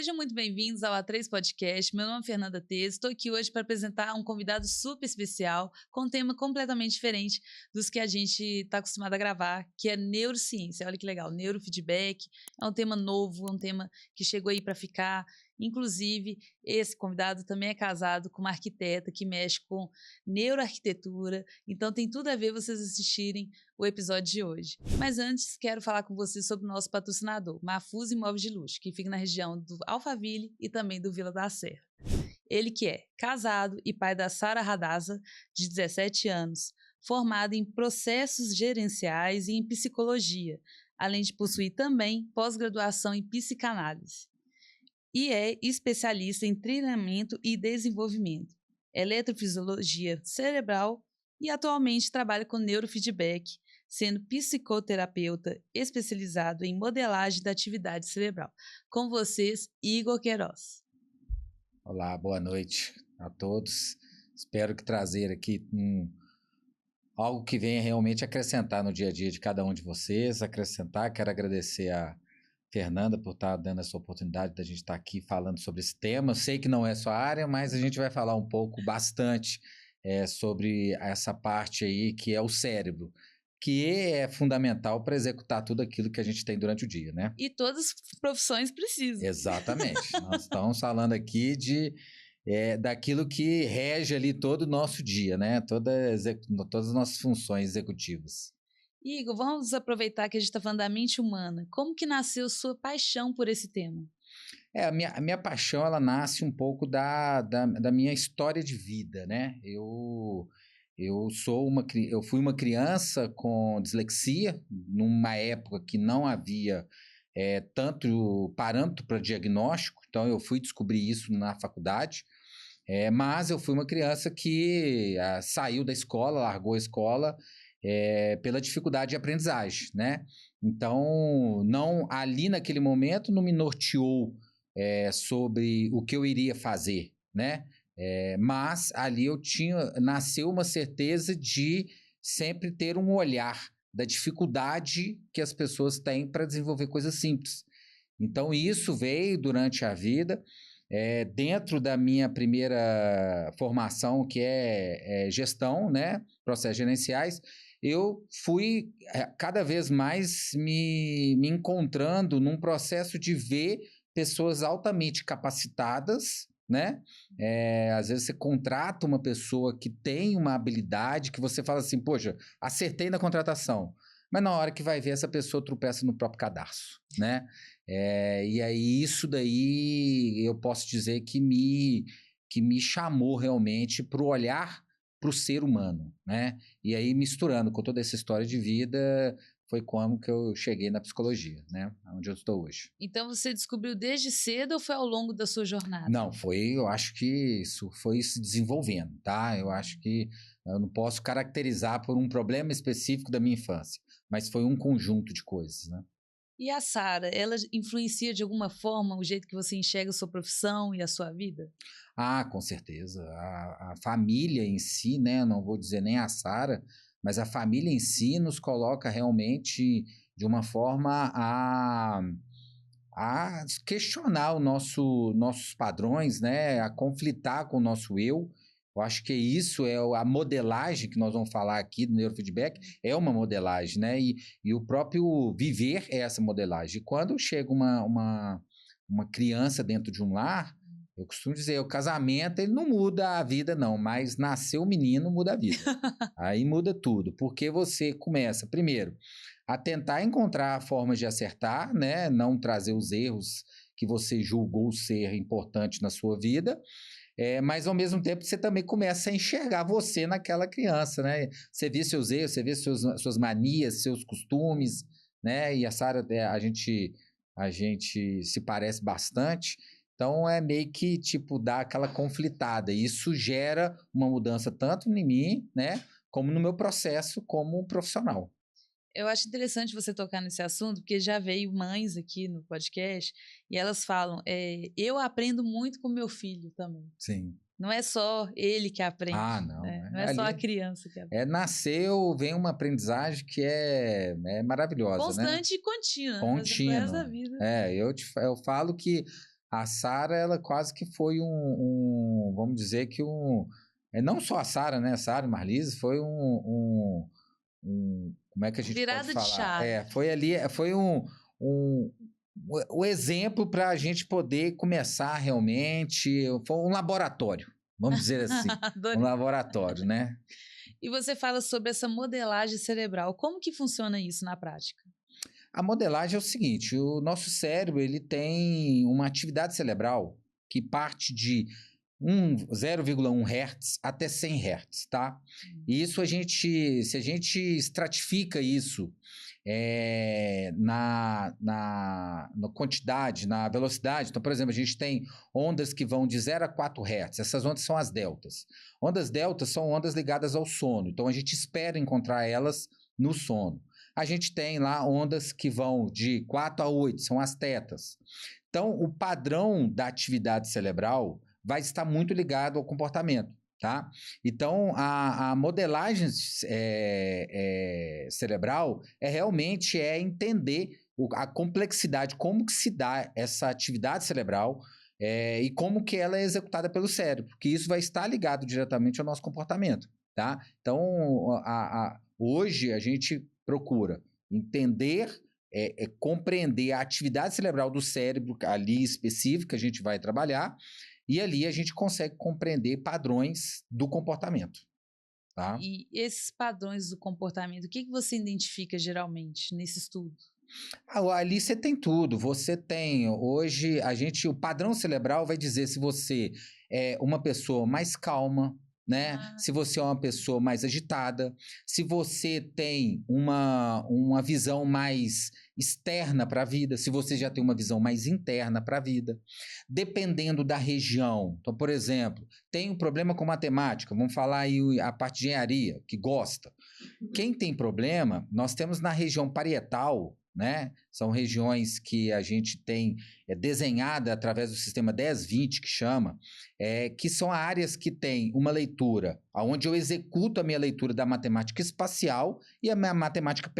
Sejam muito bem-vindos ao A3 Podcast. Meu nome é Fernanda Tez. Estou aqui hoje para apresentar um convidado super especial com um tema completamente diferente dos que a gente está acostumado a gravar, que é neurociência. Olha que legal, neurofeedback. É um tema novo, é um tema que chegou aí para ficar. Inclusive, esse convidado também é casado com uma arquiteta que mexe com neuroarquitetura. Então, tem tudo a ver vocês assistirem o episódio de hoje. Mas antes, quero falar com vocês sobre o nosso patrocinador, Mafuz Imóveis de Luxo, que fica na região do Alphaville e também do Vila da Serra. Ele que é casado e pai da Sara Radazza, de 17 anos, formado em processos gerenciais e em psicologia, além de possuir também pós-graduação em psicanálise. E é especialista em treinamento e desenvolvimento, eletrofisiologia cerebral e atualmente trabalha com neurofeedback, sendo psicoterapeuta especializado em modelagem da atividade cerebral. Com vocês, Igor Queiroz. Olá, boa noite a todos. Espero que trazer aqui algo que venha realmente acrescentar no dia a dia de cada um de vocês. Quero agradecer a Fernanda por estar dando essa oportunidade da gente estar aqui falando sobre esse tema. Eu sei que não é sua área, mas a gente vai falar um pouco, bastante, sobre essa parte aí que é o cérebro, que é fundamental para executar tudo aquilo que a gente tem durante o dia, né? E todas as profissões precisam. Exatamente. Nós estamos falando aqui daquilo que rege ali todo o nosso dia, né? Todas as nossas funções executivas. Igor, vamos aproveitar que a gente está falando da mente humana. Como que nasceu sua paixão por esse tema? A minha paixão, ela nasce um pouco da minha história de vida, né? Eu fui uma criança com dislexia, numa época que não havia tanto parâmetro para diagnóstico, então eu fui descobrir isso na faculdade, mas eu fui uma criança que saiu da escola, largou a escola, pela dificuldade de aprendizagem, né? Então, ali naquele momento não me norteou sobre o que eu iria fazer, né? Mas ali nasceu uma certeza de sempre ter um olhar da dificuldade que as pessoas têm para desenvolver coisas simples. Então, isso veio durante a vida, dentro da minha primeira formação, que é gestão, né? Processos gerenciais. Eu fui cada vez mais me encontrando num processo de ver pessoas altamente capacitadas, né? Às vezes você contrata uma pessoa que tem uma habilidade que você fala assim, poxa, acertei na contratação. Mas na hora que vai ver, essa pessoa tropeça no próprio cadarço, né? E aí isso daí eu posso dizer que me chamou realmente para o olhar para o ser humano, né? E aí, misturando com toda essa história de vida, foi como que eu cheguei na psicologia, né? Onde eu estou hoje. Então, você descobriu desde cedo ou foi ao longo da sua jornada? Não, eu acho que isso foi se desenvolvendo, tá? Eu acho que eu não posso caracterizar por um problema específico da minha infância, mas foi um conjunto de coisas, né? E a Sara, ela influencia de alguma forma o jeito que você enxerga a sua profissão e a sua vida? Ah, com certeza. A família em si, né? Não vou dizer nem a Sara, mas a família em si nos coloca realmente de uma forma a questionar nossos padrões, né? A conflitar com o nosso eu. Eu acho que isso é a modelagem que nós vamos falar aqui do neurofeedback, é uma modelagem, né? E o próprio viver é essa modelagem. E quando chega uma criança dentro de um lar, eu costumo dizer, o casamento ele não muda a vida não, mas nascer o menino muda a vida. Aí muda tudo, porque você começa, primeiro, a tentar encontrar formas de acertar, né? Não trazer os erros que você julgou ser importante na sua vida, mas ao mesmo tempo você também começa a enxergar você naquela criança, né? Você vê seus erros, você vê suas manias, seus costumes, né? E a Sara, a gente se parece bastante. Então, é meio que, tipo, dá aquela conflitada. E isso gera uma mudança tanto em mim, né? Como no meu processo como profissional. Eu acho interessante você tocar nesse assunto, porque já veio mães aqui no podcast e elas falam, eu aprendo muito com meu filho também. Sim. Não é só ele que aprende. Ah, não. Né? Não é só a criança que aprende. Nasceu, vem uma aprendizagem que é maravilhosa, constante né? e contínua. Contínua. Da vida. Eu falo que A Sara, ela quase que foi vamos dizer que não só a Sara, né? A Sara e Marlise foi como é que a gente pode Virada de falar? chave. Foi ali, foi o exemplo para a gente poder começar realmente, foi um laboratório, vamos dizer assim, um Adorei. laboratório, né? E você fala sobre essa modelagem cerebral. Como que funciona isso na prática? A modelagem é o seguinte, o nosso cérebro ele tem uma atividade cerebral que parte de 0,1 Hz até 100 Hz, tá? E isso se a gente estratifica isso na quantidade, na velocidade, então, por exemplo, a gente tem ondas que vão de 0 a 4 Hz, essas ondas são as deltas. Ondas deltas são ondas ligadas ao sono, então a gente espera encontrar elas no sono. A gente tem lá ondas que vão de 4 a 8, são as tetas. Então, o padrão da atividade cerebral vai estar muito ligado ao comportamento, tá? Então, a modelagem cerebral realmente entender a complexidade, como que se dá essa atividade cerebral e como que ela é executada pelo cérebro, porque isso vai estar ligado diretamente ao nosso comportamento, tá? Então, hoje a gente procura entender, compreender a atividade cerebral do cérebro ali específica, a gente vai trabalhar, e ali a gente consegue compreender padrões do comportamento, tá? E esses padrões do comportamento, o que você identifica geralmente nesse estudo? Ali você tem tudo. Você tem, hoje, o padrão cerebral vai dizer se você é uma pessoa mais calma, né? Se você é uma pessoa mais agitada, se você tem uma visão mais externa para a vida, se você já tem uma visão mais interna para a vida, dependendo da região. Então, por exemplo, tem um problema com matemática, vamos falar aí a parte de engenharia, que gosta. Quem tem problema, nós temos na região parietal, né? São regiões que a gente tem desenhada através do sistema 10-20, que chama, que são áreas que têm uma leitura, onde eu executo a minha leitura da matemática espacial e a minha matemática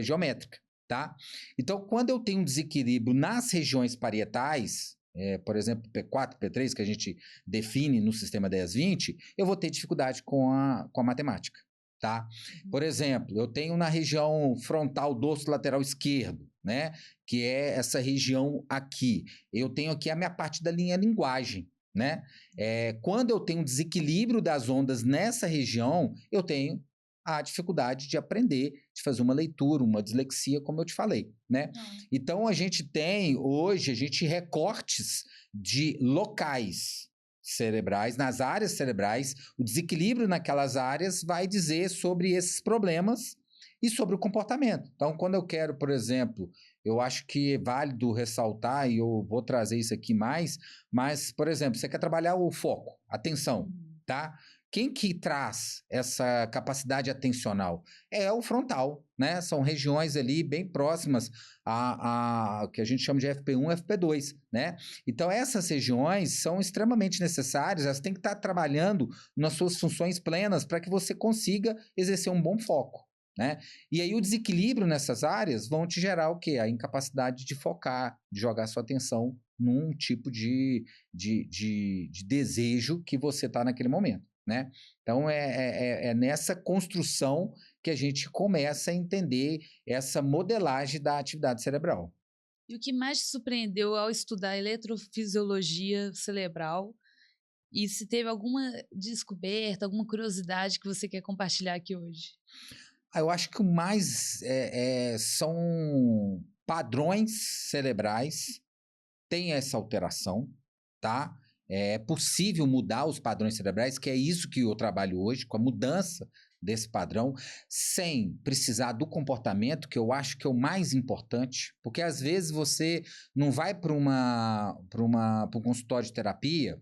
geométrica, tá? Então, quando eu tenho um desequilíbrio nas regiões parietais, por exemplo, P4, P3, que a gente define no sistema 10-20, eu vou ter dificuldade com a matemática. Tá? Por exemplo, eu tenho na região frontal dorso lateral esquerdo, né? Que é essa região aqui. Eu tenho aqui a minha parte da linha linguagem, né? Quando eu tenho desequilíbrio das ondas nessa região, eu tenho a dificuldade de aprender, de fazer uma leitura, uma dislexia, como eu te falei, né? Então, a gente tem, hoje, recortes de locais cerebrais, nas áreas cerebrais, o desequilíbrio naquelas áreas vai dizer sobre esses problemas e sobre o comportamento. Então, quando eu quero, por exemplo, eu acho que é válido ressaltar, e eu vou trazer isso aqui mais, mas, por exemplo, você quer trabalhar o foco, atenção, tá? Quem que traz essa capacidade atencional? É o frontal, né? São regiões ali bem próximas a que a gente chama de FP1 e FP2, né? Então, essas regiões são extremamente necessárias, elas têm que estar trabalhando nas suas funções plenas para que você consiga exercer um bom foco, né? E aí o desequilíbrio nessas áreas vão te gerar o quê? A incapacidade de focar, de jogar sua atenção num tipo de desejo que você está naquele momento, né? Então, é nessa construção que a gente começa a entender essa modelagem da atividade cerebral. E o que mais te surpreendeu ao estudar eletrofisiologia cerebral? E se teve alguma descoberta, alguma curiosidade que você quer compartilhar aqui hoje? Eu acho que o mais são padrões cerebrais, tem essa alteração, tá? É possível mudar os padrões cerebrais, que é isso que eu trabalho hoje, com a mudança desse padrão, sem precisar do comportamento, que eu acho que é o mais importante, porque às vezes você não vai para um consultório de terapia,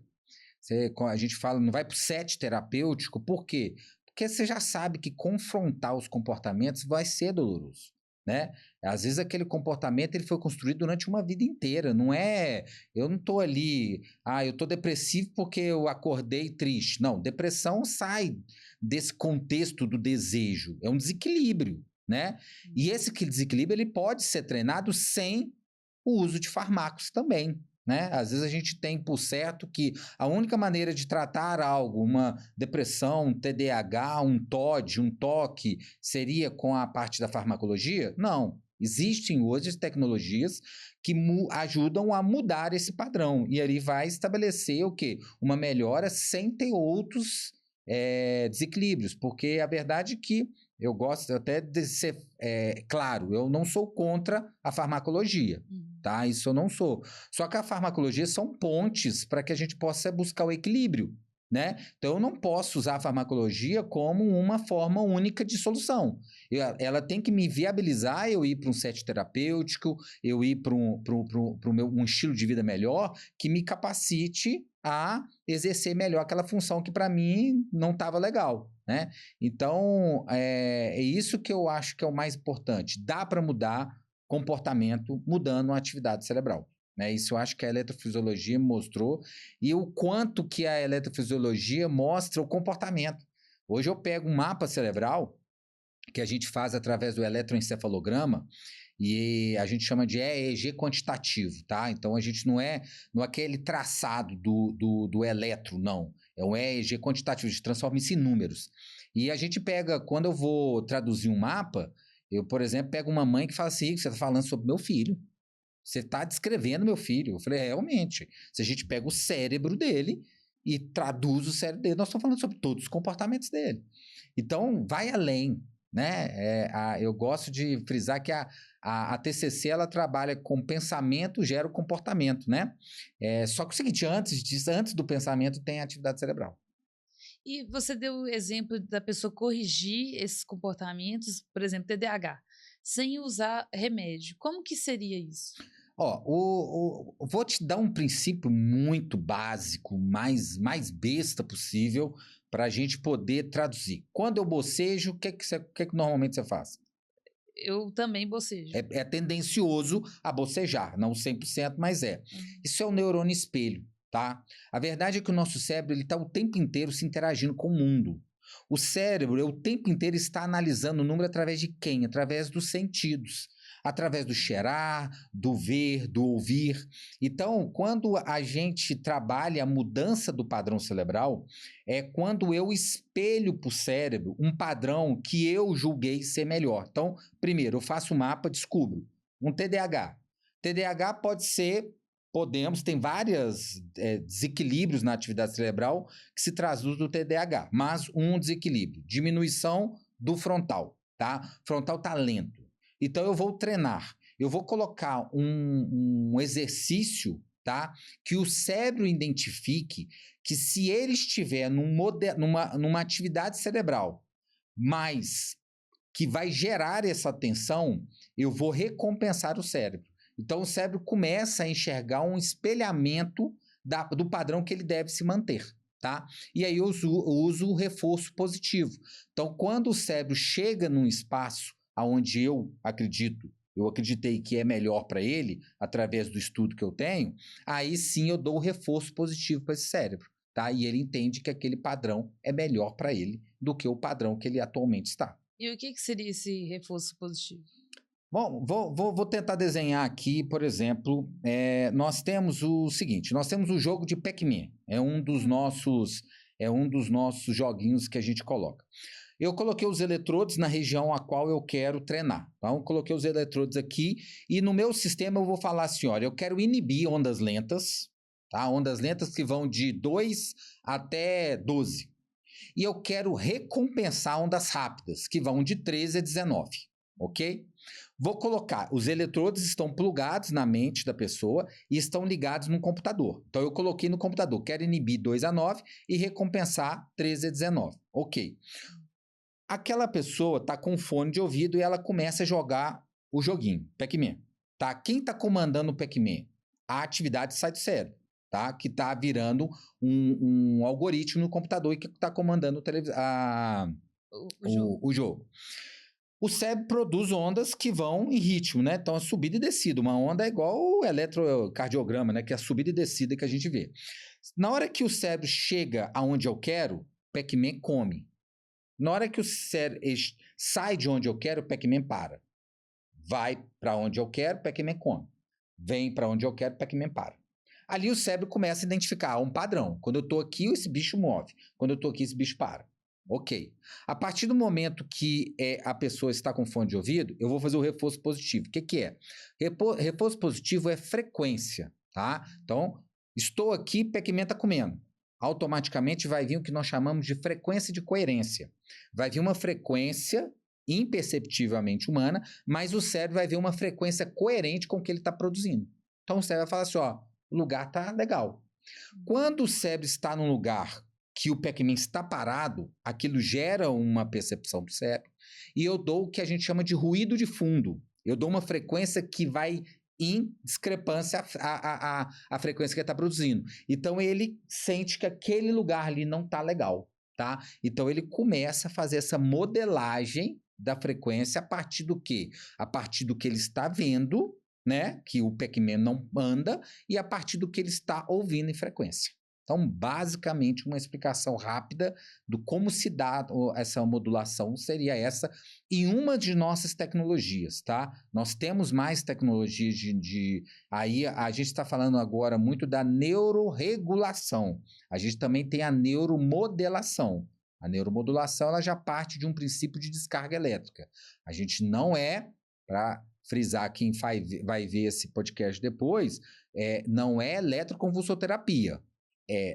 a gente fala, não vai para o set terapêutico, por quê? Porque você já sabe que confrontar os comportamentos vai ser doloroso, né? Às vezes aquele comportamento ele foi construído durante uma vida inteira, não é... Eu não estou ali, eu estou depressivo porque eu acordei triste. Não, depressão sai desse contexto do desejo, é um desequilíbrio, né? E esse desequilíbrio ele pode ser treinado sem o uso de fármacos também, né? Às vezes a gente tem por certo que a única maneira de tratar algo, uma depressão, um TDAH, um TOD, um TOC, seria com a parte da farmacologia? Não. Existem hoje tecnologias que ajudam a mudar esse padrão. E aí vai estabelecer o quê? Uma melhora sem ter outros desequilíbrios. Porque a verdade é que eu gosto até de ser claro, eu não sou contra a farmacologia, tá? Isso eu não sou. Só que a farmacologia são pontes para que a gente possa buscar o equilíbrio, né? Então eu não posso usar a farmacologia como uma forma única de solução. Ela tem que me viabilizar eu ir para um set terapêutico, eu ir para um estilo de vida melhor que me capacite a exercer melhor aquela função que para mim não estava legal, né? Então, é isso que eu acho que é o mais importante. Dá para mudar comportamento mudando a atividade cerebral, né? Isso eu acho que a eletrofisiologia mostrou e o quanto que a eletrofisiologia mostra o comportamento. Hoje eu pego um mapa cerebral que a gente faz através do eletroencefalograma e a gente chama de EEG quantitativo, tá? Então a gente não é aquele traçado do eletro, não. É um EEG quantitativo, a gente transforma isso em números. E a gente pega, quando eu vou traduzir um mapa, eu, por exemplo, pego uma mãe que fala assim, você está falando sobre meu filho. Você está descrevendo meu filho. Eu falei, realmente. Se a gente pega o cérebro dele e traduz o cérebro dele, nós estamos falando sobre todos os comportamentos dele. Então, vai além, né? Eu gosto de frisar que a TCC, ela trabalha com pensamento gera o comportamento, né? Só que o seguinte, antes do pensamento tem a atividade cerebral. E você deu o exemplo da pessoa corrigir esses comportamentos, por exemplo, TDAH, sem usar remédio. Como que seria isso? Vou te dar um princípio muito básico, mais besta possível, para a gente poder traduzir. Quando eu bocejo, o que normalmente você faz? Eu também bocejo. É tendencioso a bocejar, não 100%, mas é. Isso é o neurônio espelho, tá? A verdade é que o nosso cérebro está o tempo inteiro se interagindo com o mundo. O cérebro, o tempo inteiro, está analisando o número através de quem? Através dos sentidos. Através do cheirar, do ver, do ouvir. Então, quando a gente trabalha a mudança do padrão cerebral, é quando eu espelho para o cérebro um padrão que eu julguei ser melhor. Então, primeiro, eu faço o mapa, descubro um TDAH. TDAH pode ser, tem vários desequilíbrios na atividade cerebral que se traduz do TDAH, mas um desequilíbrio, diminuição do frontal, tá? Frontal tá lento. Então eu vou treinar, eu vou colocar um exercício, tá? Que o cérebro identifique que se ele estiver numa atividade cerebral, mas que vai gerar essa tensão, eu vou recompensar o cérebro. Então o cérebro começa a enxergar um espelhamento do padrão que ele deve se manter, tá? E aí eu uso o reforço positivo. Então quando o cérebro chega num espaço onde eu acreditei que é melhor para ele, através do estudo que eu tenho, aí sim eu dou o reforço positivo para esse cérebro, tá? E ele entende que aquele padrão é melhor para ele do que o padrão que ele atualmente está. E o que seria esse reforço positivo? Bom, vou tentar desenhar aqui, por exemplo, nós temos o seguinte, nós temos o jogo de Pac-Man, é um dos nossos joguinhos que a gente coloca. Eu coloquei os eletrodos na região a qual eu quero treinar. Então, eu coloquei os eletrodos aqui e no meu sistema eu vou falar assim, olha, eu quero inibir ondas lentas, tá? Ondas lentas que vão de 2 até 12. E eu quero recompensar ondas rápidas, que vão de 13 a 19, ok? Vou colocar, os eletrodos estão plugados na mente da pessoa e estão ligados no computador. Então eu coloquei no computador, quero inibir 2 a 9 e recompensar 13 a 19, ok. Aquela pessoa está com fone de ouvido e ela começa a jogar o joguinho, Pac-Man. Tá? Quem está comandando o Pac-Man? A atividade sai do cérebro, tá? Que está virando um algoritmo no computador e que está comandando o jogo. O cérebro produz ondas que vão em ritmo, né? Então, a subida e descida. Uma onda é igual o eletrocardiograma, né? Que é a subida e descida que a gente vê. Na hora que o cérebro chega aonde eu quero, Pac-Man come. Na hora que o cérebro sai de onde eu quero, o Pac-Man para. Vai para onde eu quero, o Pac-Man come. Vem para onde eu quero, o Pac-Man para. Ali o cérebro começa a identificar um padrão. Quando eu tô aqui, esse bicho move. Quando eu tô aqui, esse bicho para. Ok. A partir do momento que a pessoa está com fone de ouvido, eu vou fazer o reforço positivo. O que que é? Reforço positivo é frequência, tá? Então, estou aqui, Pac-Man tá comendo. Automaticamente vai vir o que nós chamamos de frequência de coerência. Vai vir uma frequência imperceptivelmente humana, mas o cérebro vai ver uma frequência coerente com o que ele está produzindo. Então, o cérebro vai falar assim, ó, o lugar tá legal. Quando o cérebro está num lugar que o Pac-Man está parado, aquilo gera uma percepção do cérebro, e eu dou o que a gente chama de ruído de fundo. Eu dou uma frequência que vai em discrepância à frequência que ele está produzindo. Então, ele sente que aquele lugar ali não está legal, tá? Então, ele começa a fazer essa modelagem da frequência a partir do quê? A partir do que ele está vendo, né? Que o Pac-Man não anda, e a partir do que ele está ouvindo em frequência. Então, basicamente, uma explicação rápida do como se dá essa modulação seria essa em uma de nossas tecnologias, tá? Nós temos mais tecnologias Aí a gente está falando agora muito da neuroregulação. A gente também tem a neuromodelação. A neuromodulação ela já parte de um princípio de descarga elétrica. A gente não para frisar quem vai ver esse podcast depois, não é eletroconvulsoterapia.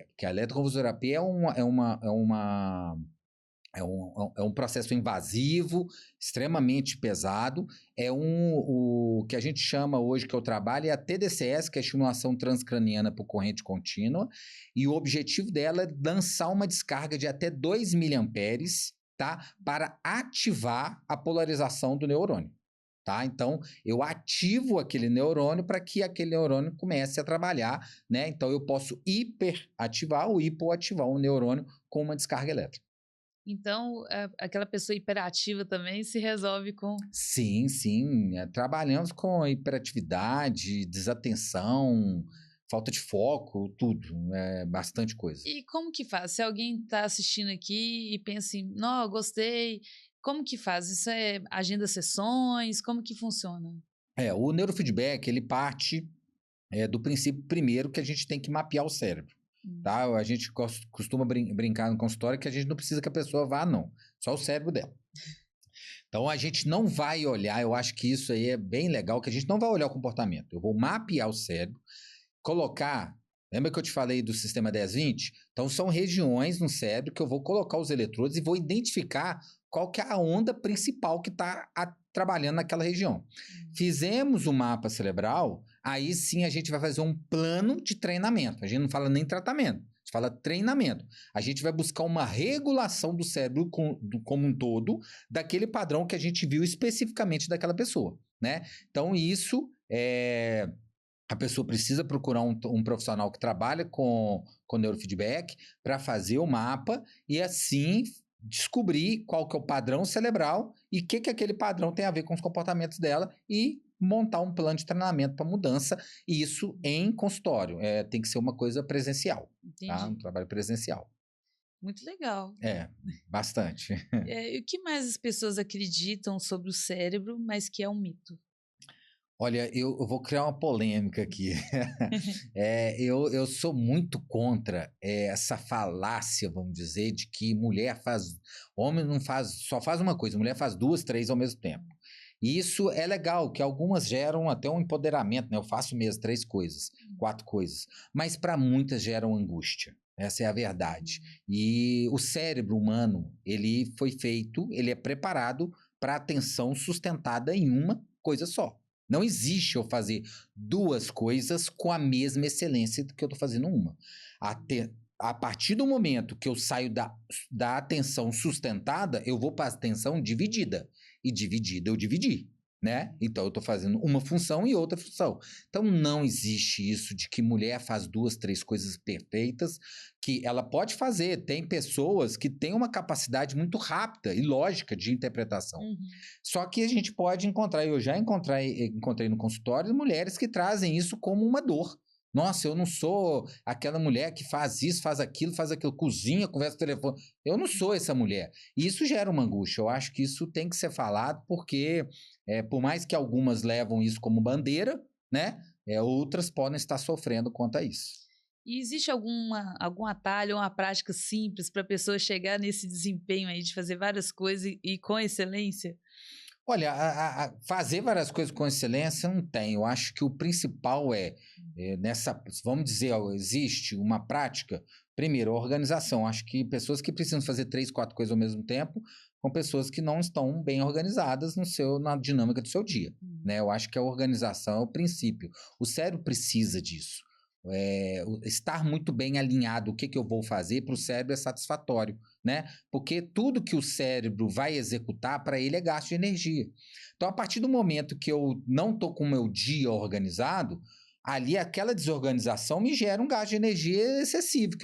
Porque a eletroconvulsoterapia é um processo invasivo, extremamente pesado. O que a gente chama hoje, que eu trabalho, é a TDCS, que é a estimulação transcraniana por corrente contínua, e o objetivo dela é lançar uma descarga de até 2 miliamperes, tá? Para ativar a polarização do neurônio. Tá? Então, eu ativo aquele neurônio para que aquele neurônio comece a trabalhar, né? Então, eu posso hiperativar ou hipoativar um neurônio com uma descarga elétrica. Então, aquela pessoa hiperativa também se resolve com... Sim, sim. Trabalhamos com hiperatividade, desatenção, falta de foco, tudo. Bastante coisa. E como que faz? Se alguém está assistindo aqui e pensa assim, não, gostei... Como que faz? Isso é agenda sessões? Como que funciona? O neurofeedback, ele parte do princípio primeiro que a gente tem que mapear o cérebro. Tá? A gente costuma brincar no consultório que a gente não precisa que a pessoa vá, não. Só o cérebro dela. Então, a gente não vai olhar, eu acho que isso aí é bem legal, que a gente não vai olhar o comportamento. Eu vou mapear o cérebro, colocar... Lembra que eu te falei do sistema 10-20? Então, são regiões no cérebro que eu vou colocar os eletrodos e vou identificar qual que é a onda principal que está trabalhando naquela região. Fizemos o mapa cerebral, aí sim a gente vai fazer um plano de treinamento. A gente não fala nem tratamento, a gente fala treinamento. A gente vai buscar uma regulação do cérebro como um todo, daquele padrão que a gente viu especificamente daquela pessoa, né? Então, isso a pessoa precisa procurar um profissional que trabalha com neurofeedback para fazer o mapa e assim descobrir qual que é o padrão cerebral e o que aquele padrão tem a ver com os comportamentos dela e montar um plano de treinamento para mudança, e isso em consultório. Tem que ser uma coisa presencial, tá? Um trabalho presencial. Muito legal. Bastante. E o que mais as pessoas acreditam sobre o cérebro, mas que é um mito? Olha, eu vou criar uma polêmica aqui. Eu sou muito contra essa falácia, vamos dizer, de que homem não faz, só faz uma coisa, mulher faz 2, 3 ao mesmo tempo. E isso é legal, que algumas geram até um empoderamento, né? Eu faço mesmo 3 coisas, 4 coisas, mas para muitas geram angústia. Essa é a verdade. E o cérebro humano, ele é preparado para atenção sustentada em uma coisa só. Não existe eu fazer 2 coisas com a mesma excelência do que eu estou fazendo uma. A partir do momento que eu saio da atenção sustentada, eu vou para a atenção dividida. E dividida eu dividi, né? Então eu estou fazendo uma função e outra função. Então não existe isso de que mulher faz 2, 3 coisas perfeitas, que ela pode fazer. Tem pessoas que têm uma capacidade muito rápida e lógica de interpretação. Só que a gente pode encontrar, eu já encontrei no consultório, mulheres que trazem isso como uma dor. Nossa, eu não sou aquela mulher que faz isso, faz aquilo, cozinha, conversa no telefone. Eu não sou essa mulher. E isso gera uma angústia. Eu acho que isso tem que ser falado porque, por mais que algumas levam isso como bandeira, né? outras podem estar sofrendo quanto a isso. E existe algum atalho, uma prática simples para a pessoa chegar nesse desempenho aí de fazer várias coisas e com excelência? Olha, fazer várias coisas com excelência não tem. Eu acho que o principal vamos dizer, ó, existe uma prática. Primeiro, a organização. Acho que pessoas que precisam fazer 3, 4 coisas ao mesmo tempo, com pessoas que não estão bem organizadas na dinâmica do seu dia, né? Eu acho que a organização é o princípio. O cérebro precisa disso. Estar muito bem alinhado, o que eu vou fazer para o cérebro é satisfatório, né? Porque tudo que o cérebro vai executar, para ele é gasto de energia. Então, a partir do momento que eu não estou com o meu dia organizado, ali aquela desorganização me gera um gasto de energia excessivo,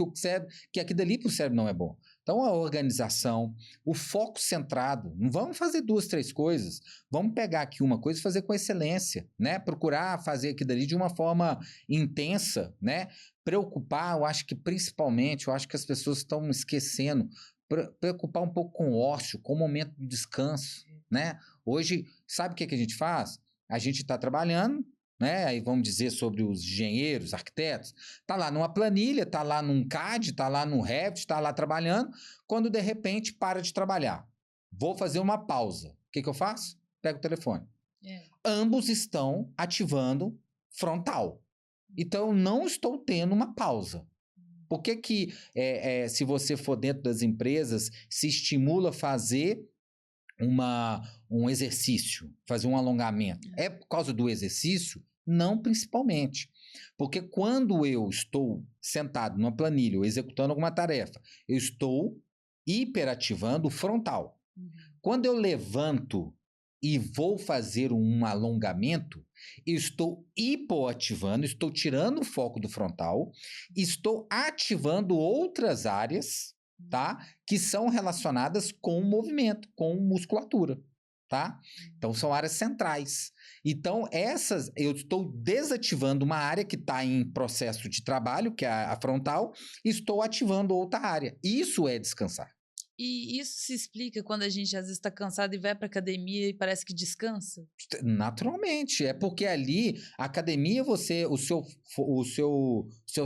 que aquilo dali para o cérebro não é bom. Então, a organização, o foco centrado, não vamos fazer 2, 3 coisas, vamos pegar aqui uma coisa e fazer com excelência, né? Procurar fazer aquilo dali de uma forma intensa, né? Preocupar, eu acho que principalmente, eu acho que as pessoas estão esquecendo, preocupar um pouco com o ócio, com o momento de descanso, né? Hoje, sabe o que a gente faz? A gente está trabalhando, né? Aí vamos dizer sobre os engenheiros, arquitetos, tá lá numa planilha, tá lá num CAD, tá lá num Revit, tá lá trabalhando, quando de repente para de trabalhar. Vou fazer uma pausa. O que eu faço? Pego o telefone. Ambos estão ativando frontal. Então, eu não estou tendo uma pausa. Por que se você for dentro das empresas, se estimula a fazer um exercício, fazer um alongamento? É por causa do exercício? Não principalmente. Porque quando eu estou sentado numa planilha ou executando alguma tarefa, eu estou hiperativando o frontal. Quando eu levanto e vou fazer um alongamento, eu estou hipoativando, estou tirando o foco do frontal, estou ativando outras áreas, tá? Que são relacionadas com o movimento, com musculatura, tá? Então, são áreas centrais. Então, eu estou desativando uma área que está em processo de trabalho, que é a frontal, e estou ativando outra área. Isso é descansar. E isso se explica quando a gente às vezes está cansado e vai para academia e parece que descansa? Naturalmente, é porque ali, a academia, o seu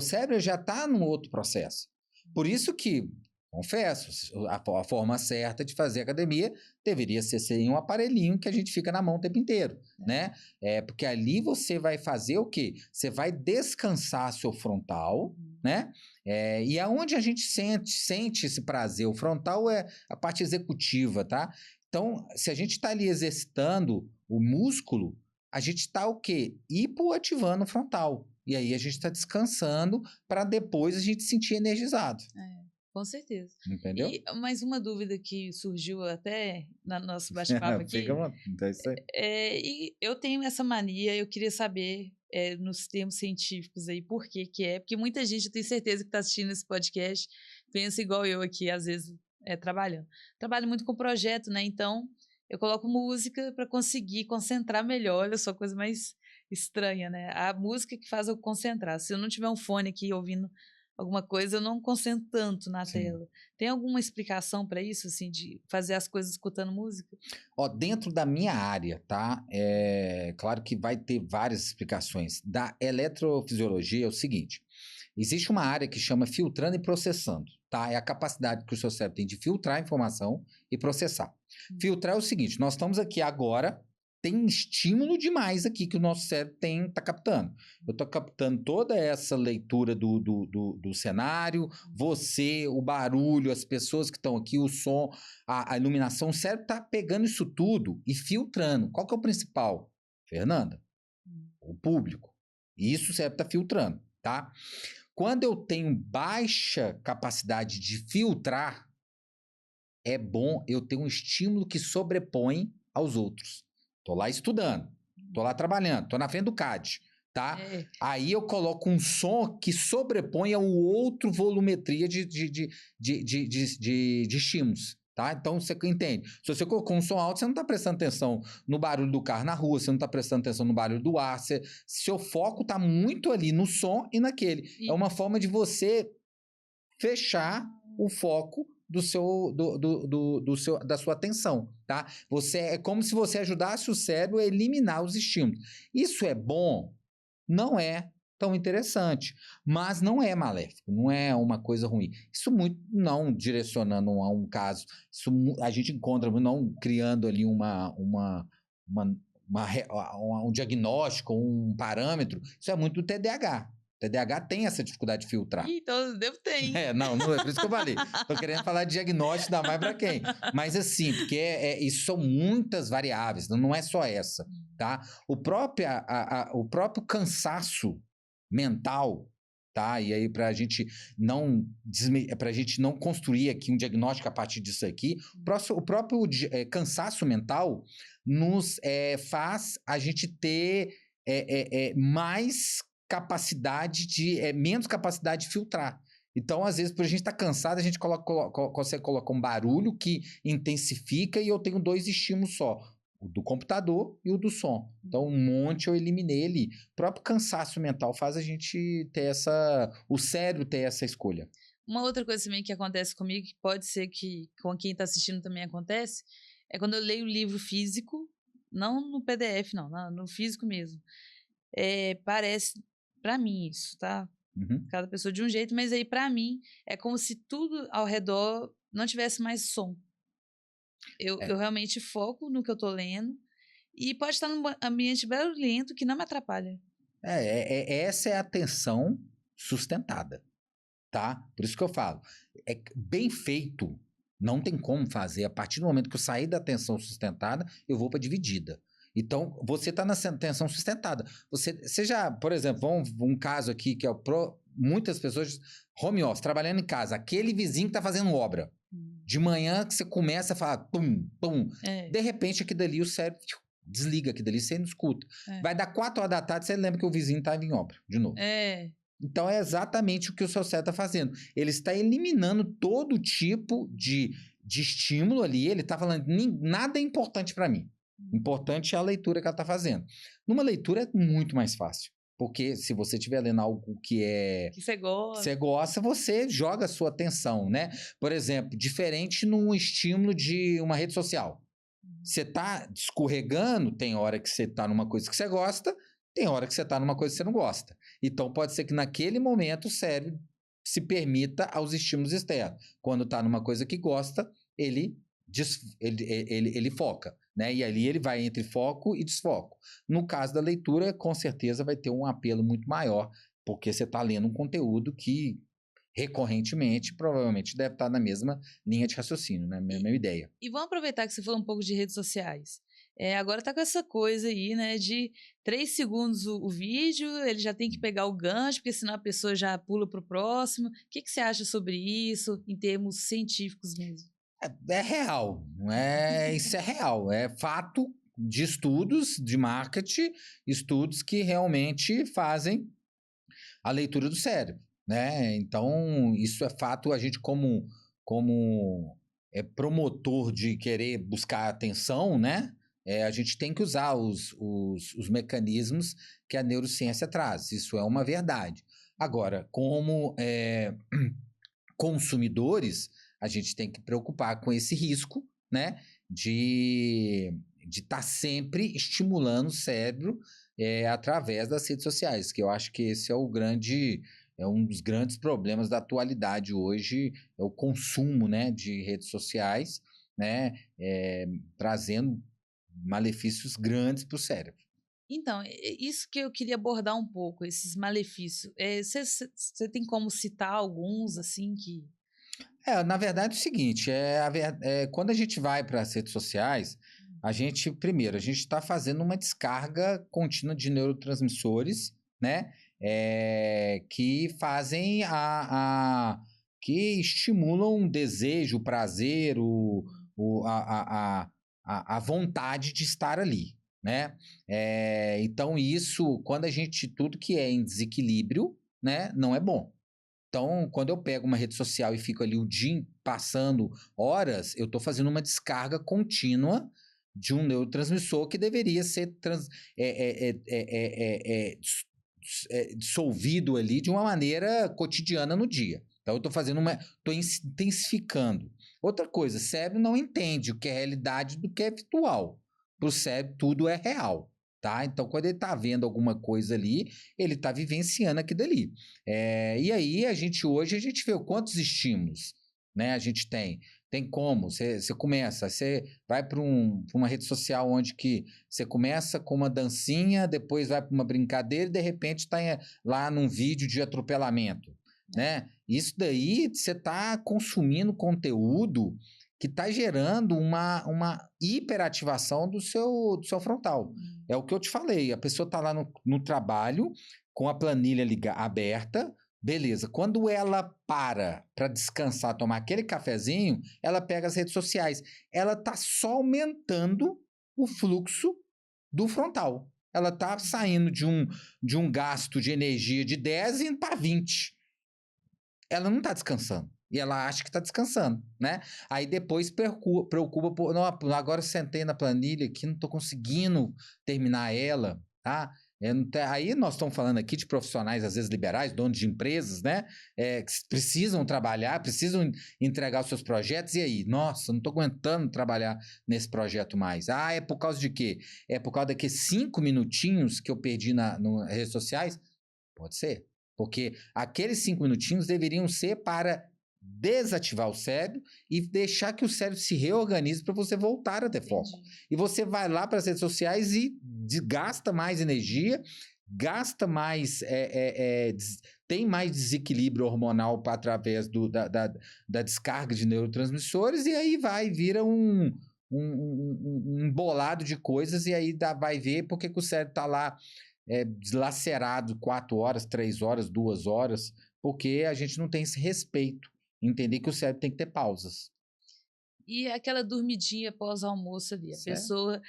cérebro já está num outro processo. Por isso que, confesso, a forma certa de fazer academia deveria ser sem um aparelhinho que a gente fica na mão o tempo inteiro, né? Porque ali você vai fazer o quê? Você vai descansar seu frontal, né? E aonde a gente sente esse prazer? O frontal é a parte executiva, tá? Então, se a gente está ali exercitando o músculo, a gente está o quê? Hipoativando o frontal. E aí a gente está descansando para depois a gente se sentir energizado. Com certeza. Entendeu? E mais uma dúvida que surgiu até no nosso bate-papo aqui. Então é isso aí. E eu tenho essa mania, eu queria saber, nos termos científicos aí, por que que é? Porque muita gente, eu tenho certeza que está assistindo esse podcast, pensa igual eu aqui, às vezes, trabalhando. Trabalho muito com projeto, né? Então, eu coloco música para conseguir concentrar melhor. Olha só, coisa mais estranha, né? A música que faz eu concentrar. Se eu não tiver um fone aqui ouvindo alguma coisa, eu não concentro tanto na tela. Tem alguma explicação para isso, assim, de fazer as coisas escutando música? Dentro da minha área, tá? Claro que vai ter várias explicações. Da eletrofisiologia é o seguinte: existe uma área que chama filtrando e processando, tá? É a capacidade que o seu cérebro tem de filtrar a informação e processar. Filtrar é o seguinte: nós estamos aqui agora, tem estímulo demais aqui que o nosso cérebro está captando. Eu estou captando toda essa leitura do cenário, você, o barulho, as pessoas que estão aqui, o som, a iluminação. O cérebro está pegando isso tudo e filtrando. Qual que é o principal? Fernanda? O público. E isso o cérebro está filtrando, tá? Quando eu tenho baixa capacidade de filtrar, é bom eu ter um estímulo que sobrepõe aos outros. Tô lá estudando, tô lá trabalhando, tô na frente do CAD, tá? Aí eu coloco um som que sobrepõe a outro volumetria de estímulos, tá? Então você entende. Se você colocou um som alto, você não tá prestando atenção no barulho do carro na rua, você não tá prestando atenção no barulho do ar, seu foco tá muito ali no som e naquele. É uma forma de você fechar o foco da sua atenção, tá? É como se você ajudasse o cérebro a eliminar os estímulos. Isso é bom? não é tão interessante, mas não é maléfico, não é uma coisa ruim. Isso muito não direcionando a um caso, a gente encontra não criando ali uma, um diagnóstico, um parâmetro, isso é muito do TDAH. O TDAH tem essa dificuldade de filtrar. Ih, então devo ter, hein? Não é por isso que eu falei. Tô querendo falar de diagnóstico, dá mais pra quem? Mas assim, porque isso são muitas variáveis, não é só essa, tá? O próprio cansaço mental, tá? E aí pra gente não construir aqui um diagnóstico a partir disso aqui, o próprio cansaço mental nos faz a gente ter mais capacidade menos capacidade de filtrar. Então, às vezes, por a gente estar cansado, a gente consegue colocar um barulho que intensifica e eu tenho 2 estímulos só. O do computador e o do som. Então, um monte eu eliminei ali. O próprio cansaço mental faz a gente ter o cérebro ter essa escolha. Uma outra coisa também que acontece comigo, que pode ser que com quem está assistindo também acontece, é quando eu leio livro físico, não no PDF, não, no físico mesmo. Parece, pra mim isso, tá? Uhum. Cada pessoa de um jeito, mas aí pra mim é como se tudo ao redor não tivesse mais som. Eu realmente foco no que eu tô lendo e pode estar num ambiente barulhento que não me atrapalha. Essa é a atenção sustentada, tá? Por isso que eu falo, bem feito, não tem como fazer. A partir do momento que eu sair da atenção sustentada, eu vou para dividida. Então, você está na atenção sustentada. Você já, por exemplo, um caso aqui que é muitas pessoas, home office, trabalhando em casa, aquele vizinho que está fazendo obra. De manhã que você começa a falar pum, pum. De repente, aqui dali o cérebro desliga, aqui dali você não escuta. Vai dar 4 horas da tarde, você lembra que o vizinho estava em obra, de novo. Então, é exatamente o que o seu cérebro está fazendo. Ele está eliminando todo tipo de estímulo ali. Ele está falando, nada é importante para mim. Importante é a leitura que ela está fazendo. Numa leitura é muito mais fácil. Porque se você estiver lendo algo que você gosta, você joga a sua atenção, né? Por exemplo, diferente num estímulo de uma rede social. Você está escorregando, tem hora que você está numa coisa que você gosta, tem hora que você está numa coisa que você não gosta. Então, pode ser que naquele momento o cérebro se permita aos estímulos externos. Quando está numa coisa que gosta, ele foca, né? E ali ele vai entre foco e desfoco. No caso da leitura, com certeza vai ter um apelo muito maior, porque você está lendo um conteúdo que recorrentemente, provavelmente deve estar na mesma linha de raciocínio, né? Mesma ideia. E vamos aproveitar que você falou um pouco de redes sociais. Agora tá com essa coisa aí, né, de 3 segundos o vídeo, ele já tem que pegar o gancho, porque senão a pessoa já pula pro próximo. O que você acha sobre isso, em termos científicos mesmo? É real, isso é real, é fato de estudos de marketing, estudos que realmente fazem a leitura do cérebro, né? Então, isso é fato, a gente como promotor de querer buscar atenção, né? A gente tem que usar os mecanismos que a neurociência traz, isso é uma verdade. Agora, como consumidores, a gente tem que preocupar com esse risco, né? De estar sempre estimulando o cérebro através das redes sociais, que eu acho que esse é um dos grandes problemas da atualidade hoje, é o consumo, né, de redes sociais, né, trazendo malefícios grandes para o cérebro. Então, isso que eu queria abordar um pouco, esses malefícios. Você tem como citar alguns, assim, que... Na verdade é o seguinte, quando a gente vai para as redes sociais, primeiro, a gente está fazendo uma descarga contínua de neurotransmissores, né? Que fazem que estimulam o desejo, o prazer, a vontade de estar ali, né? Então, isso, tudo que é em desequilíbrio, né, não é bom. Então, quando eu pego uma rede social e fico ali o dia passando horas, eu estou fazendo uma descarga contínua de um neurotransmissor que deveria ser dissolvido ali de uma maneira cotidiana no dia. Então, eu estou intensificando. Outra coisa, o cérebro não entende o que é realidade do que é virtual. Para o cérebro, tudo é real. tá? Então, quando ele está vendo alguma coisa ali, ele está vivenciando aquilo ali. E aí, hoje, a gente vê quantos estímulos, né, a gente tem. Tem como, você começa, você vai para uma rede social onde que você começa com uma dancinha, depois vai para uma brincadeira e de repente está lá num vídeo de atropelamento, né? Isso daí você está consumindo conteúdo que está gerando uma hiperativação do seu frontal. É o que eu te falei, a pessoa está lá no trabalho, com a planilha aberta, beleza. Quando ela para descansar, tomar aquele cafezinho, ela pega as redes sociais. Ela está só aumentando o fluxo do frontal. Ela está saindo de um gasto de energia de 10 e indo para 20. Ela não está descansando. E ela acha que está descansando, né? Aí depois preocupa por... Não, agora eu sentei na planilha aqui, não estou conseguindo terminar ela, tá? Aí nós estamos falando aqui de profissionais, às vezes liberais, donos de empresas, né? Que precisam trabalhar, precisam entregar os seus projetos. E aí? Nossa, não estou aguentando trabalhar nesse projeto mais. Ah, é por causa de quê? É por causa daqueles 5 minutinhos que eu perdi nas redes sociais? Pode ser. Porque aqueles 5 minutinhos deveriam ser para desativar o cérebro e deixar que o cérebro se reorganize para você voltar a ter foco. E você vai lá para as redes sociais e gasta mais energia, gasta mais, tem mais desequilíbrio hormonal através da descarga de neurotransmissores e aí vira um bolado de coisas e aí vai ver porque que o cérebro está lá dilacerado 4 horas, 3 horas, 2 horas, porque a gente não tem esse respeito. Entender que o cérebro tem que ter pausas. E aquela dormidinha pós-almoço ali. A pessoa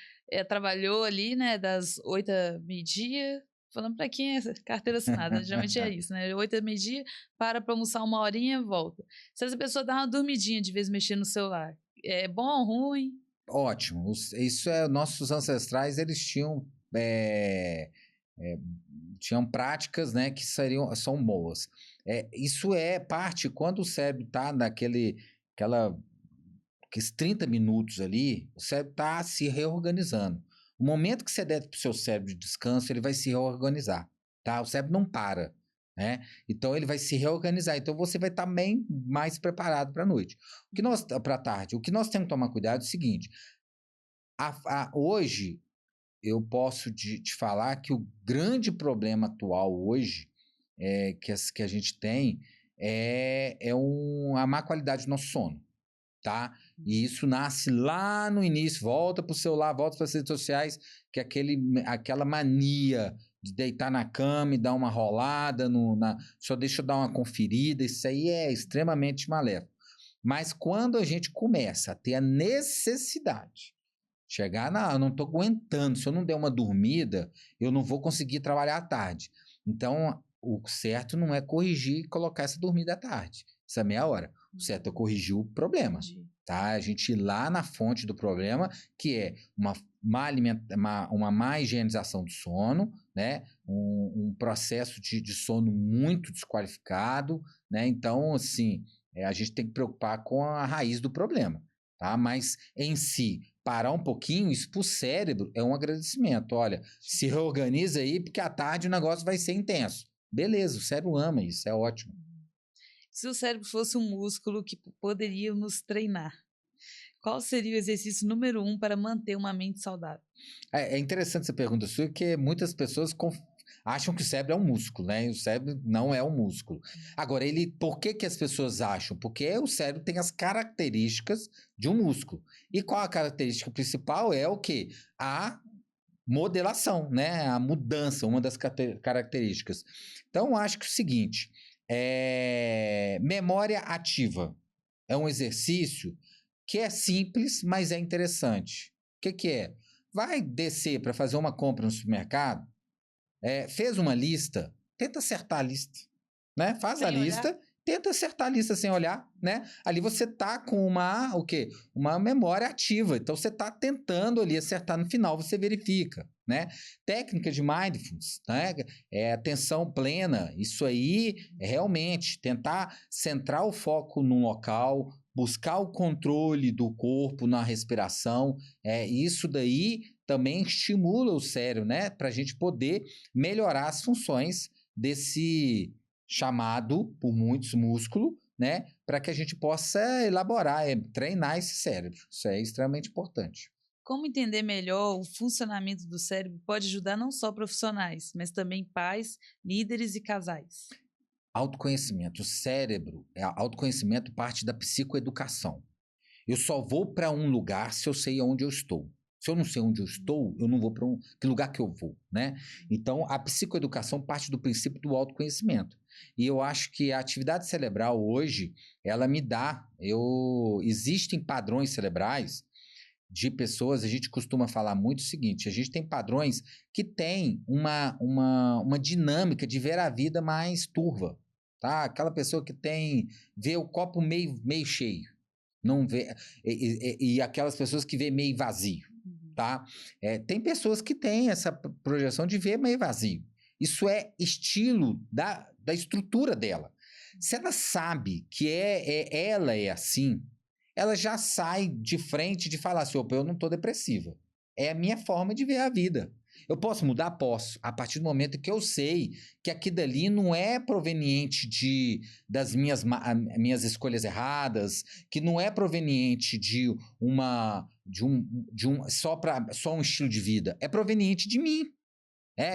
trabalhou ali, né, das 8 a meio-dia, falando para quem é carteira assinada, geralmente é isso, né? 8 a meio-dia, para almoçar 1 horinha, volta. Se essa pessoa dá uma dormidinha de vez mexendo no celular, é bom ou ruim? Ótimo. Isso nossos ancestrais, eles tinham práticas, né, que são boas. Isso é parte, quando o cérebro está aqueles 30 minutos ali, o cérebro está se reorganizando. O momento que você der para o seu cérebro de descanso, ele vai se reorganizar, tá? O cérebro não para, né? Então, ele vai se reorganizar. Então, você vai estar bem mais preparado para a noite. Para a tarde, o que nós temos que tomar cuidado é o seguinte, hoje, eu posso te falar que o grande problema atual hoje que a gente tem a má qualidade do nosso sono, tá? E isso nasce lá no início, volta para o celular, volta para as redes sociais, que aquela mania de deitar na cama e dar uma rolada, só deixa eu dar uma conferida, isso aí é extremamente maléfico. Mas quando a gente começa a ter a necessidade eu não estou aguentando. Se eu não der uma dormida, eu não vou conseguir trabalhar à tarde. Então, o certo não é corrigir e colocar essa dormida à tarde, essa meia hora. O certo é corrigir o problema, tá? A gente ir lá na fonte do problema, que é uma má higienização do sono, né? Um processo de sono muito desqualificado, né? Então, assim, a gente tem que preocupar com a raiz do problema, tá? Mas, em si, parar um pouquinho, isso para o cérebro é um agradecimento. Olha, se reorganiza aí, porque à tarde o negócio vai ser intenso. Beleza, o cérebro ama isso, é ótimo. Se o cérebro fosse um músculo que poderíamos treinar, qual seria o exercício número 1 para manter uma mente saudável? É interessante essa pergunta sua, porque muitas pessoas acham que o cérebro é um músculo, né? E o cérebro não é um músculo. Agora, por que as pessoas acham? Porque o cérebro tem as características de um músculo. E qual a característica principal? É o quê? A modelação, né? A mudança, uma das características. Então, eu acho que é o seguinte, memória ativa é um exercício que é simples, mas é interessante. O que é? Vai descer para fazer uma compra no supermercado, fez uma lista, tenta acertar a lista, né? Faz a lista, tenta acertar a lista sem olhar, né? Ali você tá com uma memória ativa, então você tá tentando ali acertar, no final você verifica, né? Técnica de mindfulness, né? Atenção plena, isso aí é realmente tentar centrar o foco num local, buscar o controle do corpo na respiração, isso daí também estimula o cérebro, né? Para a gente poder melhorar as funções desse chamado, por muitos, músculo, né? Para que a gente possa elaborar, treinar esse cérebro. Isso é extremamente importante. Como entender melhor o funcionamento do cérebro pode ajudar não só profissionais, mas também pais, líderes e casais? Autoconhecimento. O cérebro, autoconhecimento parte da psicoeducação. Eu só vou para um lugar se eu sei onde eu estou. Se eu não sei onde eu estou, eu não vou para que lugar que eu vou, né? Então, a psicoeducação parte do princípio do autoconhecimento. E eu acho que a atividade cerebral hoje, ela me dá... existem padrões cerebrais de pessoas, a gente costuma falar muito o seguinte, a gente tem padrões que têm uma dinâmica de ver a vida mais turva, tá? Aquela pessoa que vê o copo meio cheio, não vê, e aquelas pessoas que vê meio vazio, tá? Tem pessoas que têm essa projeção de ver meio vazio. Isso é estilo da estrutura dela. Se ela sabe que ela é assim, ela já sai de frente de falar assim, opa, eu não estou depressiva. É a minha forma de ver a vida. Eu posso mudar? Posso. A partir do momento que eu sei que aquilo dali não é proveniente das minhas escolhas erradas, que não é proveniente de só um estilo de vida. É proveniente de mim.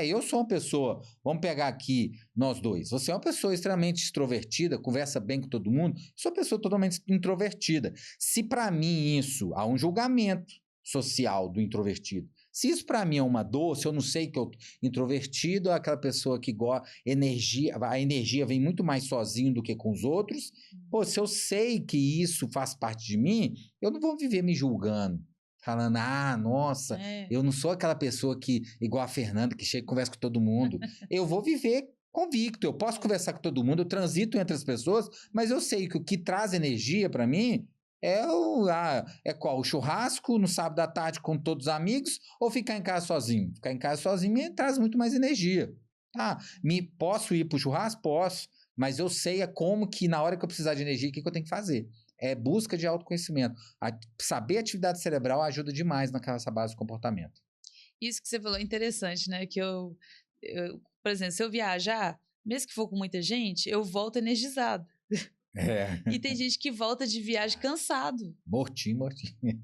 Eu sou uma pessoa, vamos pegar aqui nós dois, você é uma pessoa extremamente extrovertida, conversa bem com todo mundo, sou uma pessoa totalmente introvertida. Se para mim há um julgamento social do introvertido, se isso para mim é uma dor, se eu não sei que eu introvertido é aquela pessoa que gosta, a energia vem muito mais sozinho do que com os outros, se eu sei que isso faz parte de mim, eu não vou viver me julgando. Falando, nossa, eu não sou aquela pessoa que, igual a Fernanda, que chega e conversa com todo mundo. Eu vou viver convicto, eu posso conversar com todo mundo, eu transito entre as pessoas, mas eu sei que o que traz energia para mim qual? O churrasco no sábado à tarde com todos os amigos ou ficar em casa sozinho? Ficar em casa sozinho me traz muito mais energia. Posso ir pro churrasco? Posso, mas eu sei como que na hora que eu precisar de energia, o que eu tenho que fazer? É busca de autoconhecimento. Saber atividade cerebral ajuda demais nessa base de comportamento. Isso que você falou é interessante, né? Que por exemplo, se eu viajar, mesmo que for com muita gente, eu volto energizado. E tem gente que volta de viagem cansado. Mortinho.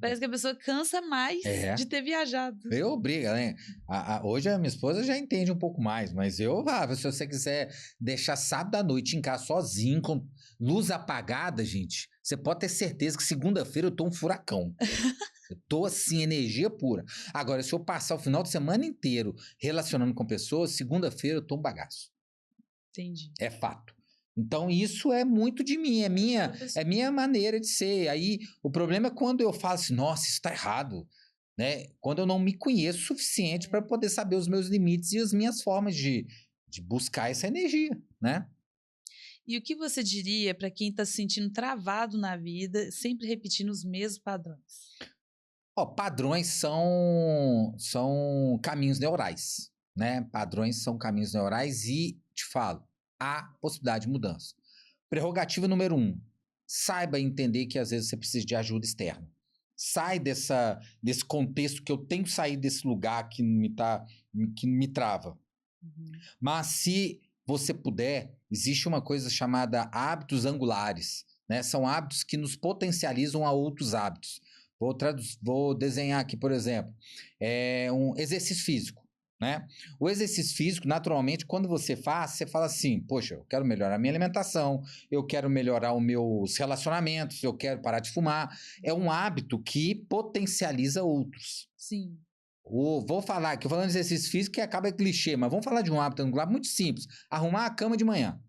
Parece que a pessoa cansa mais de ter viajado. Eu brigo, né? Hoje a minha esposa já entende um pouco mais, mas se você quiser deixar sábado à noite em casa sozinho, com luz apagada, gente, você pode ter certeza que segunda-feira eu tô um furacão. Eu tô assim, energia pura. Agora, se eu passar o final de semana inteiro relacionando com pessoas, segunda-feira eu tô um bagaço. Entendi. É fato. Então, isso é muito de mim, é minha maneira de ser. Aí, o problema é quando eu falo assim, nossa, isso tá errado, né? Quando eu não me conheço o suficiente para poder saber os meus limites e as minhas formas de buscar essa energia, né? E o que você diria para quem está se sentindo travado na vida, sempre repetindo os mesmos padrões? Padrões são caminhos neurais, né? Padrões são caminhos neurais e, te falo, há possibilidade de mudança. Prerrogativa número 1, saiba entender que às vezes você precisa de ajuda externa. Sai desse contexto que eu tenho que sair desse lugar que me trava. Mas se você puder, existe uma coisa chamada hábitos angulares, né? São hábitos que nos potencializam a outros hábitos. Vou desenhar aqui, por exemplo, um exercício físico, né? O exercício físico, naturalmente, quando você faz, você fala assim, poxa, eu quero melhorar a minha alimentação, eu quero melhorar os meus relacionamentos, eu quero parar de fumar. É um hábito que potencializa outros. Sim. Vou falar, que eu falando de exercício físico que acaba clichê, mas vamos falar de um hábito angular muito simples. Arrumar a cama de manhã.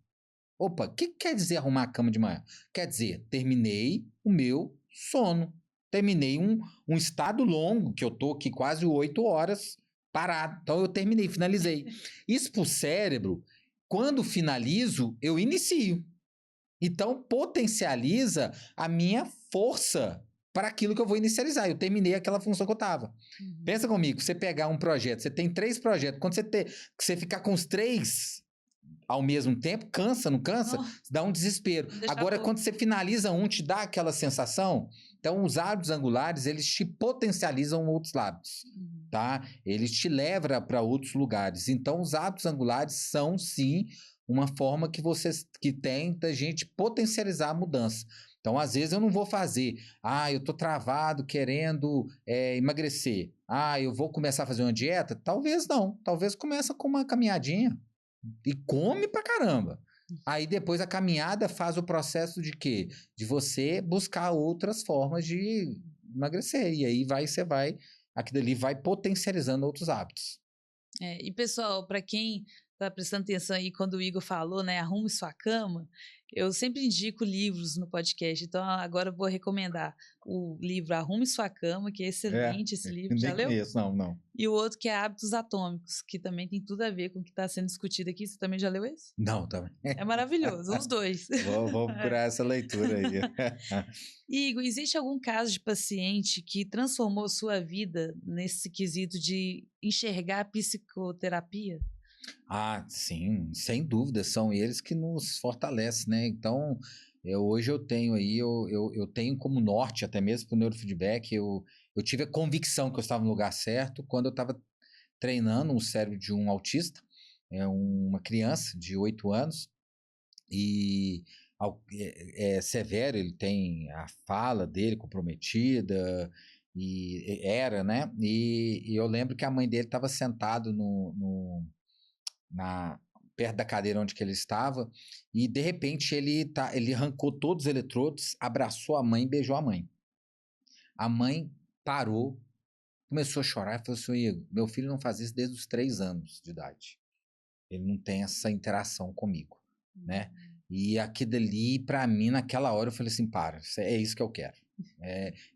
Opa, o que quer dizer arrumar a cama de manhã? Quer dizer, terminei o meu sono. Terminei um estado longo, que eu tô aqui quase 8 horas parado. Então eu terminei, finalizei. Isso pro cérebro, quando finalizo, eu inicio. Então potencializa a minha força para aquilo que eu vou inicializar. Eu terminei aquela função que eu estava. Pensa comigo, você pegar um projeto, você tem 3 projetos, quando você ficar com os 3 ao mesmo tempo, cansa, não cansa? Dá um desespero. Agora, quando você finaliza um, te dá aquela sensação. Então, os hábitos angulares, eles te potencializam outros hábitos. tá? Ele te leva para outros lugares. Então, os hábitos angulares são, sim, uma forma que tem da gente potencializar a mudança. Então, às vezes, eu não vou fazer. Eu tô travado querendo emagrecer. Eu vou começar a fazer uma dieta? Talvez não. Talvez começa com uma caminhadinha. E come pra caramba. Aí depois a caminhada faz o processo de quê? De você buscar outras formas de emagrecer. E aí aquilo ali vai potencializando outros hábitos. E pessoal, para quem tá prestando atenção aí quando o Igor falou, né, arrume sua cama, eu sempre indico livros no podcast, então agora eu vou recomendar o livro Arrume Sua Cama, que é excelente esse livro, já Nem leu? conheço, não. E o outro que é Hábitos Atômicos, que também tem tudo a ver com o que está sendo discutido aqui, você também já leu esse? Não, também. É maravilhoso, os dois. Vou procurar essa leitura aí. Igor, existe algum caso de paciente que transformou sua vida nesse quesito de enxergar a psicoterapia? Sim, sem dúvida, são eles que nos fortalecem, né? Então, hoje eu tenho aí, eu tenho como norte, até mesmo para o neurofeedback, eu tive a convicção que eu estava no lugar certo quando eu estava treinando o cérebro de um autista, uma criança de 8 anos, e é severo, ele tem a fala dele comprometida, e era, né? E eu lembro que a mãe dele estava sentado na, perto da cadeira onde que ele estava, e de repente ele arrancou todos os eletrodos, abraçou a mãe e beijou a mãe. A mãe parou, começou a chorar e falou assim: Igor, meu filho não faz isso desde os 3 anos de idade. Ele não tem essa interação comigo, né? E aquilo ali, para mim, naquela hora, eu falei assim: é isso que eu quero.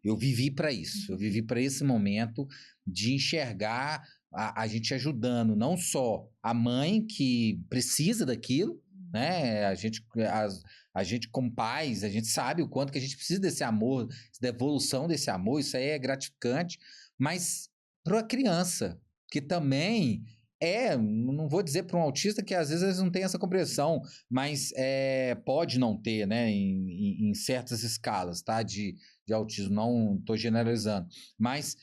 Eu vivi para isso, eu vivi para esse momento de enxergar a gente ajudando não só a mãe que precisa daquilo, né? A gente como pais, a gente sabe o quanto que a gente precisa desse amor, da evolução desse amor, isso aí é gratificante, mas para a criança, que também não vou dizer para um autista que às vezes eles não têm essa compreensão, mas pode não ter, né, em certas escalas, tá, de autismo, não estou generalizando, mas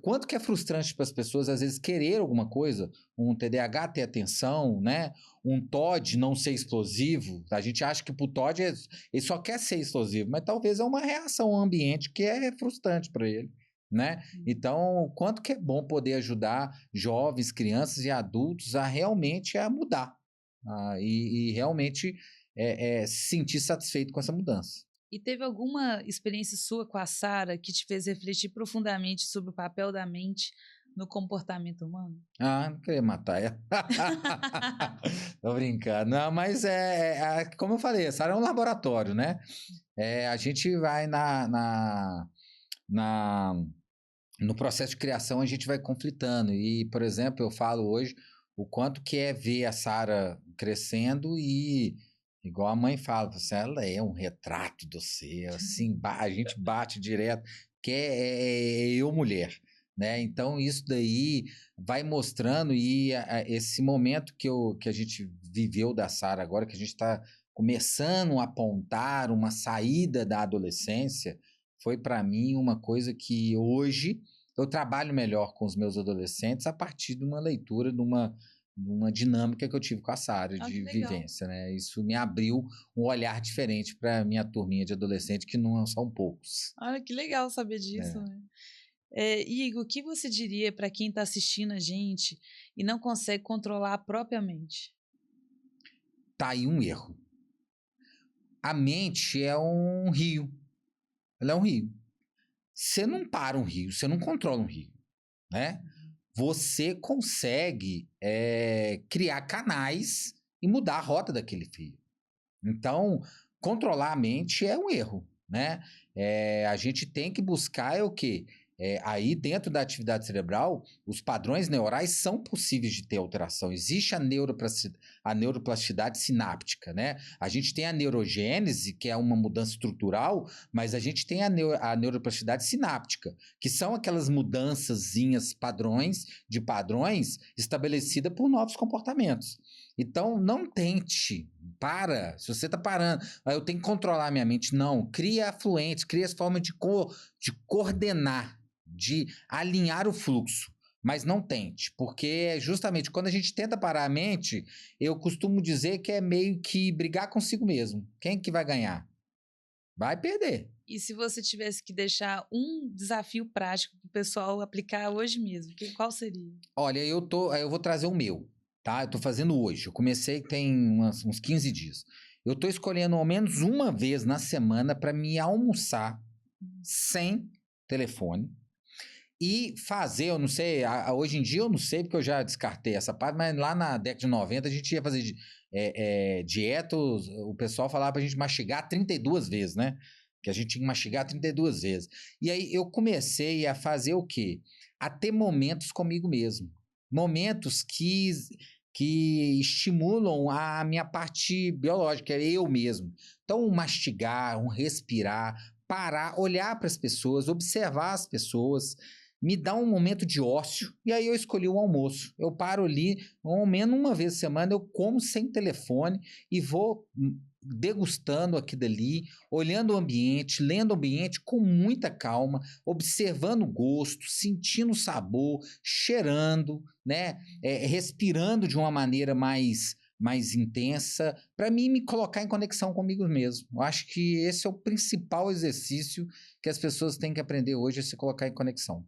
quanto que é frustrante para as pessoas às vezes querer alguma coisa, um TDAH ter atenção, né, um TOD não ser explosivo, a gente acha que pro TOD ele só quer ser explosivo, mas talvez é uma reação ao ambiente que é frustrante para ele, né? Então, quanto que é bom poder ajudar jovens, crianças e adultos a realmente mudar e realmente se sentir satisfeito com essa mudança. E teve alguma experiência sua com a Sara que te fez refletir profundamente sobre o papel da mente no comportamento humano? Não queria matar ela. Tô brincando. Não, mas como eu falei, a Sara é um laboratório, né? A gente vai no processo de criação, a gente vai conflitando. E, por exemplo, eu falo hoje o quanto que é ver a Sara crescendo e, igual a mãe fala, ela é um retrato do ser, assim, a gente bate direto, que é eu mulher, né? Então, isso daí vai mostrando, e esse momento que a gente viveu da Sara agora, que a gente está começando a apontar uma saída da adolescência, foi para mim uma coisa que hoje eu trabalho melhor com os meus adolescentes a partir de uma leitura, de uma dinâmica que eu tive com a Sara de vivência, né? Isso me abriu um olhar diferente para minha turminha de adolescente, que não são poucos. Olha, que legal saber disso, né? Igor, o que você diria para quem está assistindo a gente e não consegue controlar a própria mente? Tá aí um erro. A mente é um rio. Ela é um rio. Você não para um rio, você não controla um rio, né? Você consegue criar canais e mudar a rota daquele rio. Então, controlar a mente é um erro, né? A gente tem que buscar o quê? Aí dentro da atividade cerebral, os padrões neurais são possíveis de ter alteração. Existe a neuroplasticidade sináptica, né? A gente tem a neurogênese, que é uma mudança estrutural, mas a gente tem a neuroplasticidade sináptica, que são aquelas mudançazinhas padrões estabelecidas por novos comportamentos. Então, não tente, se você está parando, eu tenho que controlar a minha mente, não, cria afluentes, cria as formas de coordenar, de alinhar o fluxo. mas não tente, porque justamente quando a gente tenta parar a mente, eu costumo dizer que é meio que brigar consigo mesmo. Quem que vai ganhar? Vai perder. E se você tivesse que deixar um desafio prático para o pessoal aplicar hoje mesmo, qual seria? Olha, eu vou trazer o meu, tá? Eu tô fazendo hoje. Eu comecei tem uns 15 dias. Eu tô escolhendo ao menos uma vez na semana para me almoçar sem telefone e fazer, eu não sei, hoje em dia eu não sei porque eu já descartei essa parte, mas lá na década de 90 a gente ia fazer dieta, o pessoal falava pra gente mastigar 32 vezes, né? Que a gente tinha que mastigar 32 vezes. E aí eu comecei a fazer o quê? A ter momentos comigo mesmo. Momentos que estimulam a minha parte biológica, eu mesmo. Então, um mastigar, um respirar, parar, olhar para as pessoas, observar as pessoas, me dá um momento de ócio, e aí eu escolhi o almoço. Eu paro ali, ao menos uma vez por semana, eu como sem telefone e vou degustando aqui dali, olhando o ambiente, lendo o ambiente com muita calma, observando o gosto, sentindo o sabor, cheirando, né? Respirando de uma maneira mais intensa, para mim me colocar em conexão comigo mesmo. Eu acho que esse é o principal exercício que as pessoas têm que aprender hoje, é se colocar em conexão.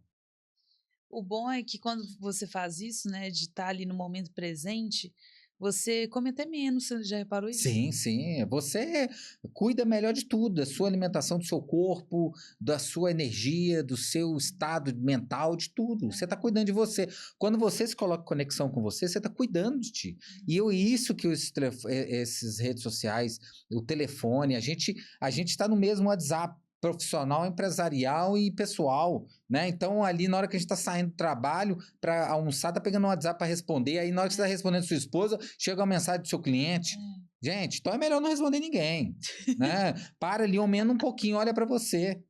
O bom é que quando você faz isso, né, de estar ali no momento presente, você come até menos, você já reparou isso? Sim, sim. Você cuida melhor de tudo, da sua alimentação, do seu corpo, da sua energia, do seu estado mental, de tudo. Você está cuidando de você. Quando você se coloca em conexão com você, você está cuidando de ti. E isso que esses redes sociais, o telefone, a gente está no mesmo WhatsApp profissional, empresarial e pessoal, né? Então, ali na hora que a gente está saindo do trabalho para almoçar, tá pegando um WhatsApp para responder, aí na hora que você está respondendo sua esposa, chega uma mensagem do seu cliente. Gente, então é melhor não responder ninguém, né? Para ali, ao menos um pouquinho, olha para você.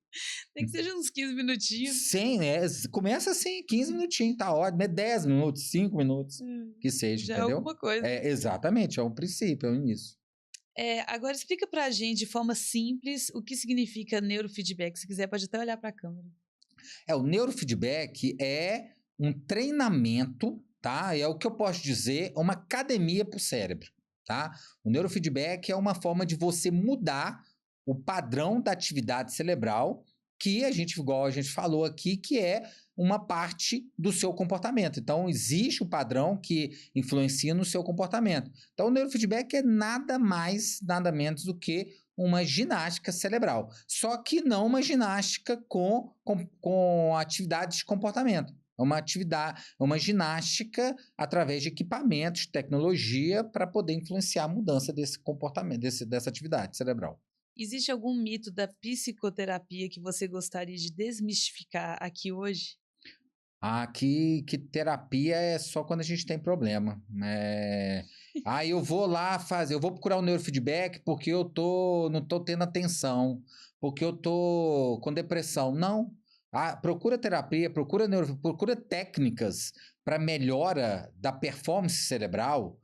Nem que seja uns 15 minutinhos. Sim, começa assim, 15 minutinhos, tá ótimo, 10 minutos, 5 minutos, que seja, Já é entendeu? alguma coisa. Exatamente, é um princípio, é o início. Agora explica pra gente de forma simples o que significa neurofeedback. Se quiser, pode até olhar para a câmera. O neurofeedback é um treinamento, tá? É o que eu posso dizer, uma academia para o cérebro, tá? O neurofeedback é uma forma de você mudar o padrão da atividade cerebral que igual a gente falou aqui, que é uma parte do seu comportamento. Então, existe o padrão que influencia no seu comportamento. Então, o neurofeedback é nada mais, nada menos do que uma ginástica cerebral. Só que não uma ginástica com atividades de comportamento. É uma ginástica através de equipamentos, tecnologia, para poder influenciar a mudança desse comportamento, dessa atividade cerebral. Existe algum mito da psicoterapia que você gostaria de desmistificar aqui hoje? Que terapia é só quando a gente tem problema. Eu vou lá eu vou procurar o neurofeedback porque eu não tô tendo atenção, porque eu tô com depressão. Não. Procura terapia, procura técnicas para melhora da performance cerebral.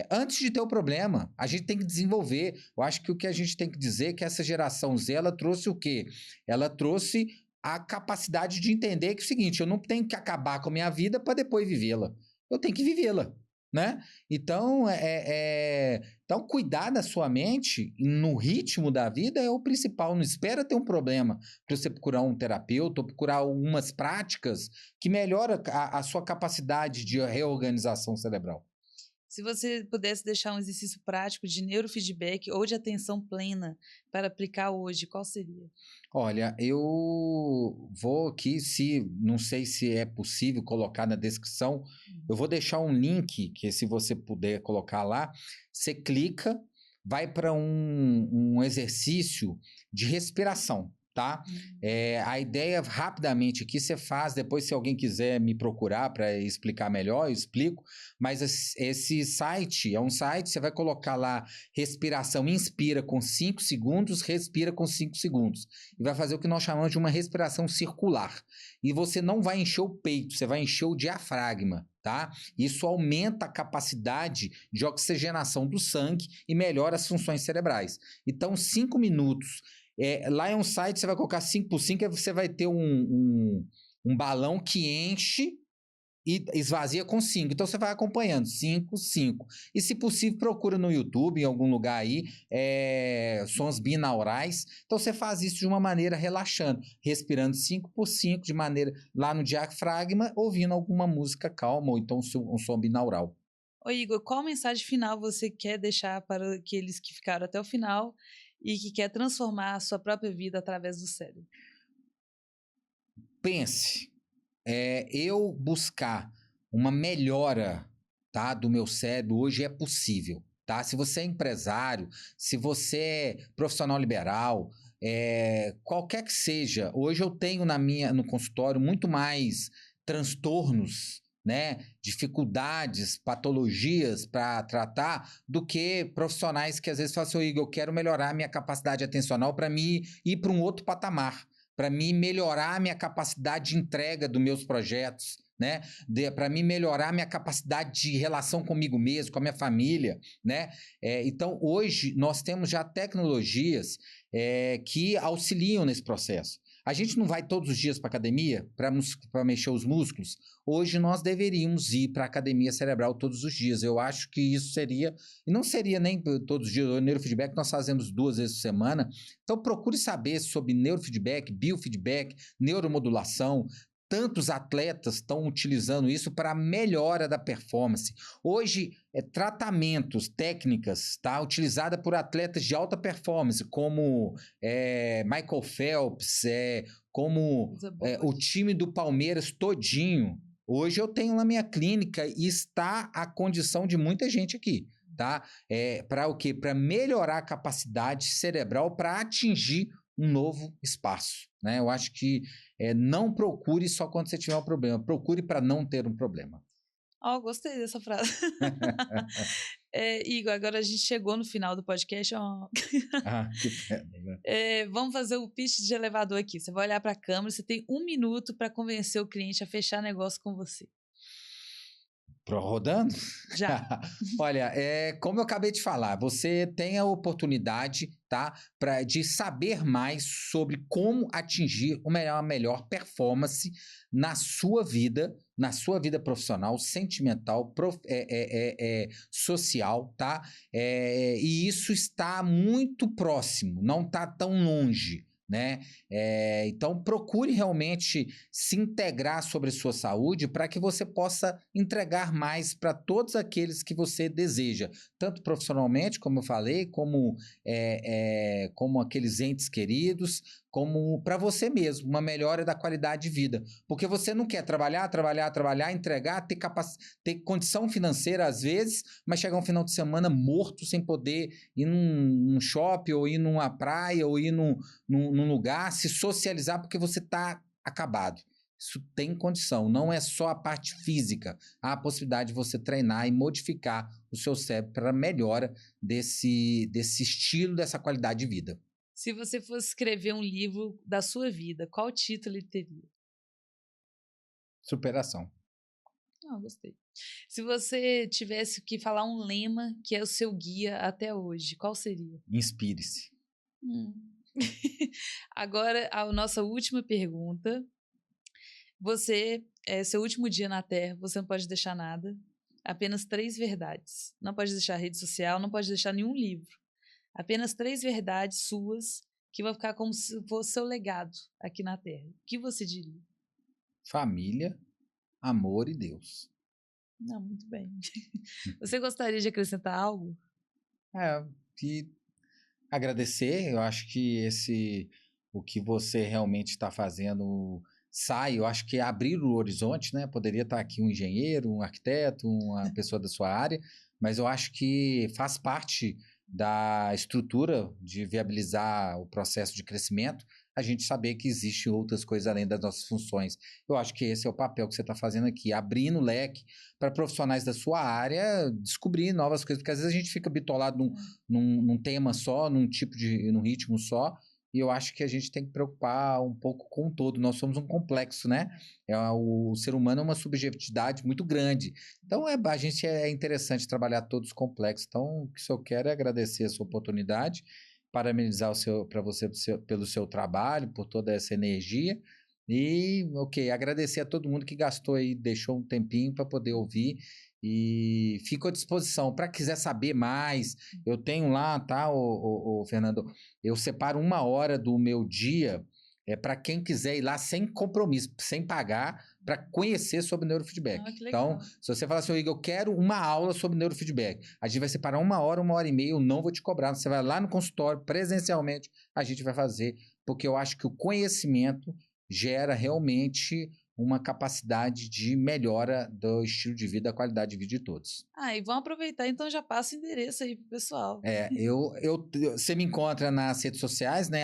Antes de ter o problema, a gente tem que desenvolver. Eu acho que o que a gente tem que dizer é que essa geração Z, ela trouxe o quê? Ela trouxe a capacidade de entender que é o seguinte, eu não tenho que acabar com a minha vida para depois vivê-la. Eu tenho que vivê-la, né? Então, então, cuidar da sua mente no ritmo da vida é o principal. Não espera ter um problema para você procurar um terapeuta ou procurar algumas práticas que melhoram a sua capacidade de reorganização cerebral. Se você pudesse deixar um exercício prático de neurofeedback ou de atenção plena para aplicar hoje, qual seria? Olha, eu vou aqui, não sei se é possível colocar na descrição, eu vou deixar um link que se você puder colocar lá, você clica, vai para um exercício de respiração, tá? A ideia, rapidamente aqui, você faz, depois se alguém quiser me procurar para explicar melhor, eu explico, mas esse site, é um site, você vai colocar lá, respiração, inspira com 5 segundos, respira com 5 segundos, e vai fazer o que nós chamamos de uma respiração circular, e você não vai encher o peito, você vai encher o diafragma, tá? Isso aumenta a capacidade de oxigenação do sangue e melhora as funções cerebrais. Então, 5 minutos. Lá é um site, você vai colocar 5 por 5, aí você vai ter um balão que enche e esvazia com 5. Então, você vai acompanhando 5, 5. E, se possível, procura no YouTube, em algum lugar aí, sons binaurais. Então, você faz isso de uma maneira relaxando, respirando 5 por 5, de maneira lá no diafragma, ouvindo alguma música calma, ou então um som binaural. Ô Igor, qual mensagem final você quer deixar para aqueles que ficaram até o final e que quer transformar a sua própria vida através do cérebro? Pense, eu buscar uma melhora, tá, do meu cérebro hoje é possível, tá? Se você é empresário, se você é profissional liberal, qualquer que seja, hoje eu tenho no consultório muito mais transtornos, né, dificuldades, patologias para tratar do que profissionais que às vezes falam assim: "Ô, Igor, eu quero melhorar a minha capacidade atencional para mim ir para um outro patamar, para mim melhorar a minha capacidade de entrega dos meus projetos, né? Para mim melhorar a minha capacidade de relação comigo mesmo, com a minha família, né? Então, hoje, nós temos já tecnologias que auxiliam nesse processo. A gente não vai todos os dias para a academia para mexer os músculos. Hoje nós deveríamos ir para a academia cerebral todos os dias. Eu acho que isso seria, e não seria nem todos os dias, o neurofeedback nós fazemos 2 vezes por semana. Então procure saber sobre neurofeedback, biofeedback, neuromodulação. Tantos atletas estão utilizando isso para a melhora da performance. Hoje, tratamentos, técnicas, tá, utilizada por atletas de alta performance, como Michael Phelps, como o time do Palmeiras todinho. Hoje eu tenho na minha clínica e está a condição de muita gente aqui, tá? Para o quê? Para melhorar a capacidade cerebral para atingir um novo espaço, né? Eu acho que não procure só quando você tiver um problema, procure para não ter um problema. Oh, gostei dessa frase. Igor, agora a gente chegou no final do podcast. Oh. Que pena, né? Vamos fazer o pitch de elevador aqui. Você vai olhar para a câmera, você tem 1 minuto para convencer o cliente a fechar negócio com você. Rodando? Já. Olha, como eu acabei de falar, você tem a oportunidade, tá, de saber mais sobre como atingir a melhor performance na sua vida profissional, sentimental, social, tá? E isso está muito próximo, não está tão longe, né? Então procure realmente se integrar sobre sua saúde para que você possa entregar mais para todos aqueles que você deseja, tanto profissionalmente, como eu falei, como aqueles entes queridos, como para você mesmo, uma melhora da qualidade de vida. Porque você não quer trabalhar, entregar, ter condição financeira às vezes, mas chegar um final de semana morto sem poder ir num shopping, ou ir numa praia, ou ir num lugar, se socializar porque você está acabado. Isso tem condição, não é só a parte física. Há a possibilidade de você treinar e modificar o seu cérebro para a melhora desse estilo, dessa qualidade de vida. Se você fosse escrever um livro da sua vida, qual título ele teria? Superação. Gostei. Se você tivesse que falar um lema que é o seu guia até hoje, qual seria? Inspire-se. Agora, a nossa última pergunta. Seu último dia na Terra, você não pode deixar nada. Apenas 3 verdades. Não pode deixar rede social, não pode deixar nenhum livro. Apenas 3 verdades suas que vão ficar como se fosse seu legado aqui na Terra. O que você diria? Família, amor e Deus. Não, muito bem. Você gostaria de acrescentar algo? E agradecer. Eu acho que o que você realmente está fazendo eu acho que é abrir o horizonte, né? Poderia estar aqui um engenheiro, um arquiteto, uma pessoa da sua área, mas eu acho que faz parte da estrutura de viabilizar o processo de crescimento, a gente saber que existem outras coisas além das nossas funções. Eu acho que esse é o papel que você está fazendo aqui, abrindo o leque para profissionais da sua área descobrir novas coisas, porque às vezes a gente fica bitolado num tema só, num ritmo só, e eu acho que a gente tem que preocupar um pouco com o todo. Nós somos um complexo, né? O ser humano é uma subjetividade muito grande. Então, a gente é interessante trabalhar todos complexos. Então, o que eu quero é agradecer a sua oportunidade, parabenizar para você pelo seu trabalho, por toda essa energia, E, ok, agradecer a todo mundo que gastou aí, deixou um tempinho para poder ouvir. E fico à disposição. Para quiser saber mais, eu tenho lá, tá, o Fernando? Eu separo 1 hora do meu dia para quem quiser ir lá sem compromisso, sem pagar, para conhecer sobre neurofeedback. Ah, que Então, legal. se você falar assim, Igor, eu quero uma aula sobre neurofeedback, a gente vai separar 1 hora e meia, eu não vou te cobrar. Você vai lá no consultório, presencialmente, a gente vai fazer, porque eu acho que o conhecimento gera realmente uma capacidade de melhora do estilo de vida, da qualidade de vida de todos. Ah, e vão aproveitar, então já passa o endereço aí pro pessoal. Você me encontra nas redes sociais, né?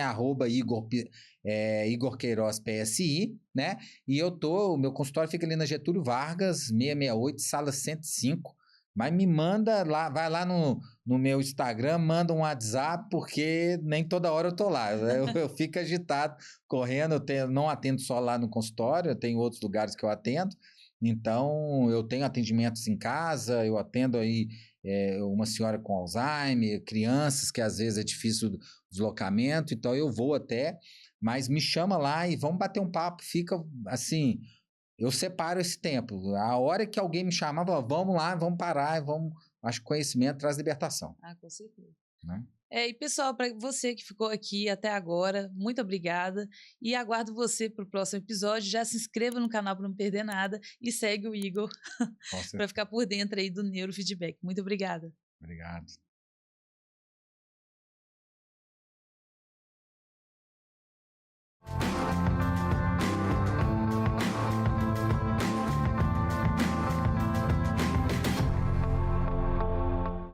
Igor Queiroz PSI, né? E o meu consultório fica ali na Getúlio Vargas, 668, sala 105. Mas me manda lá, vai lá no meu Instagram, manda um WhatsApp, porque nem toda hora eu tô lá. Eu fico agitado, correndo, não atendo só lá no consultório, eu tenho outros lugares que eu atendo. Então, eu tenho atendimentos em casa, eu atendo aí uma senhora com Alzheimer, crianças que às vezes é difícil o deslocamento, então eu vou até, mas me chama lá e vamos bater um papo, fica assim, eu separo esse tempo. A hora que alguém me chamar, vamos lá, vamos parar, vamos. Acho que conhecimento traz libertação. Ah, com certeza. Né? E pessoal, para você que ficou aqui até agora, muito obrigada. E aguardo você para o próximo episódio. Já se inscreva no canal para não perder nada e segue o Igor para ficar por dentro aí do neurofeedback. Muito obrigada. Obrigado.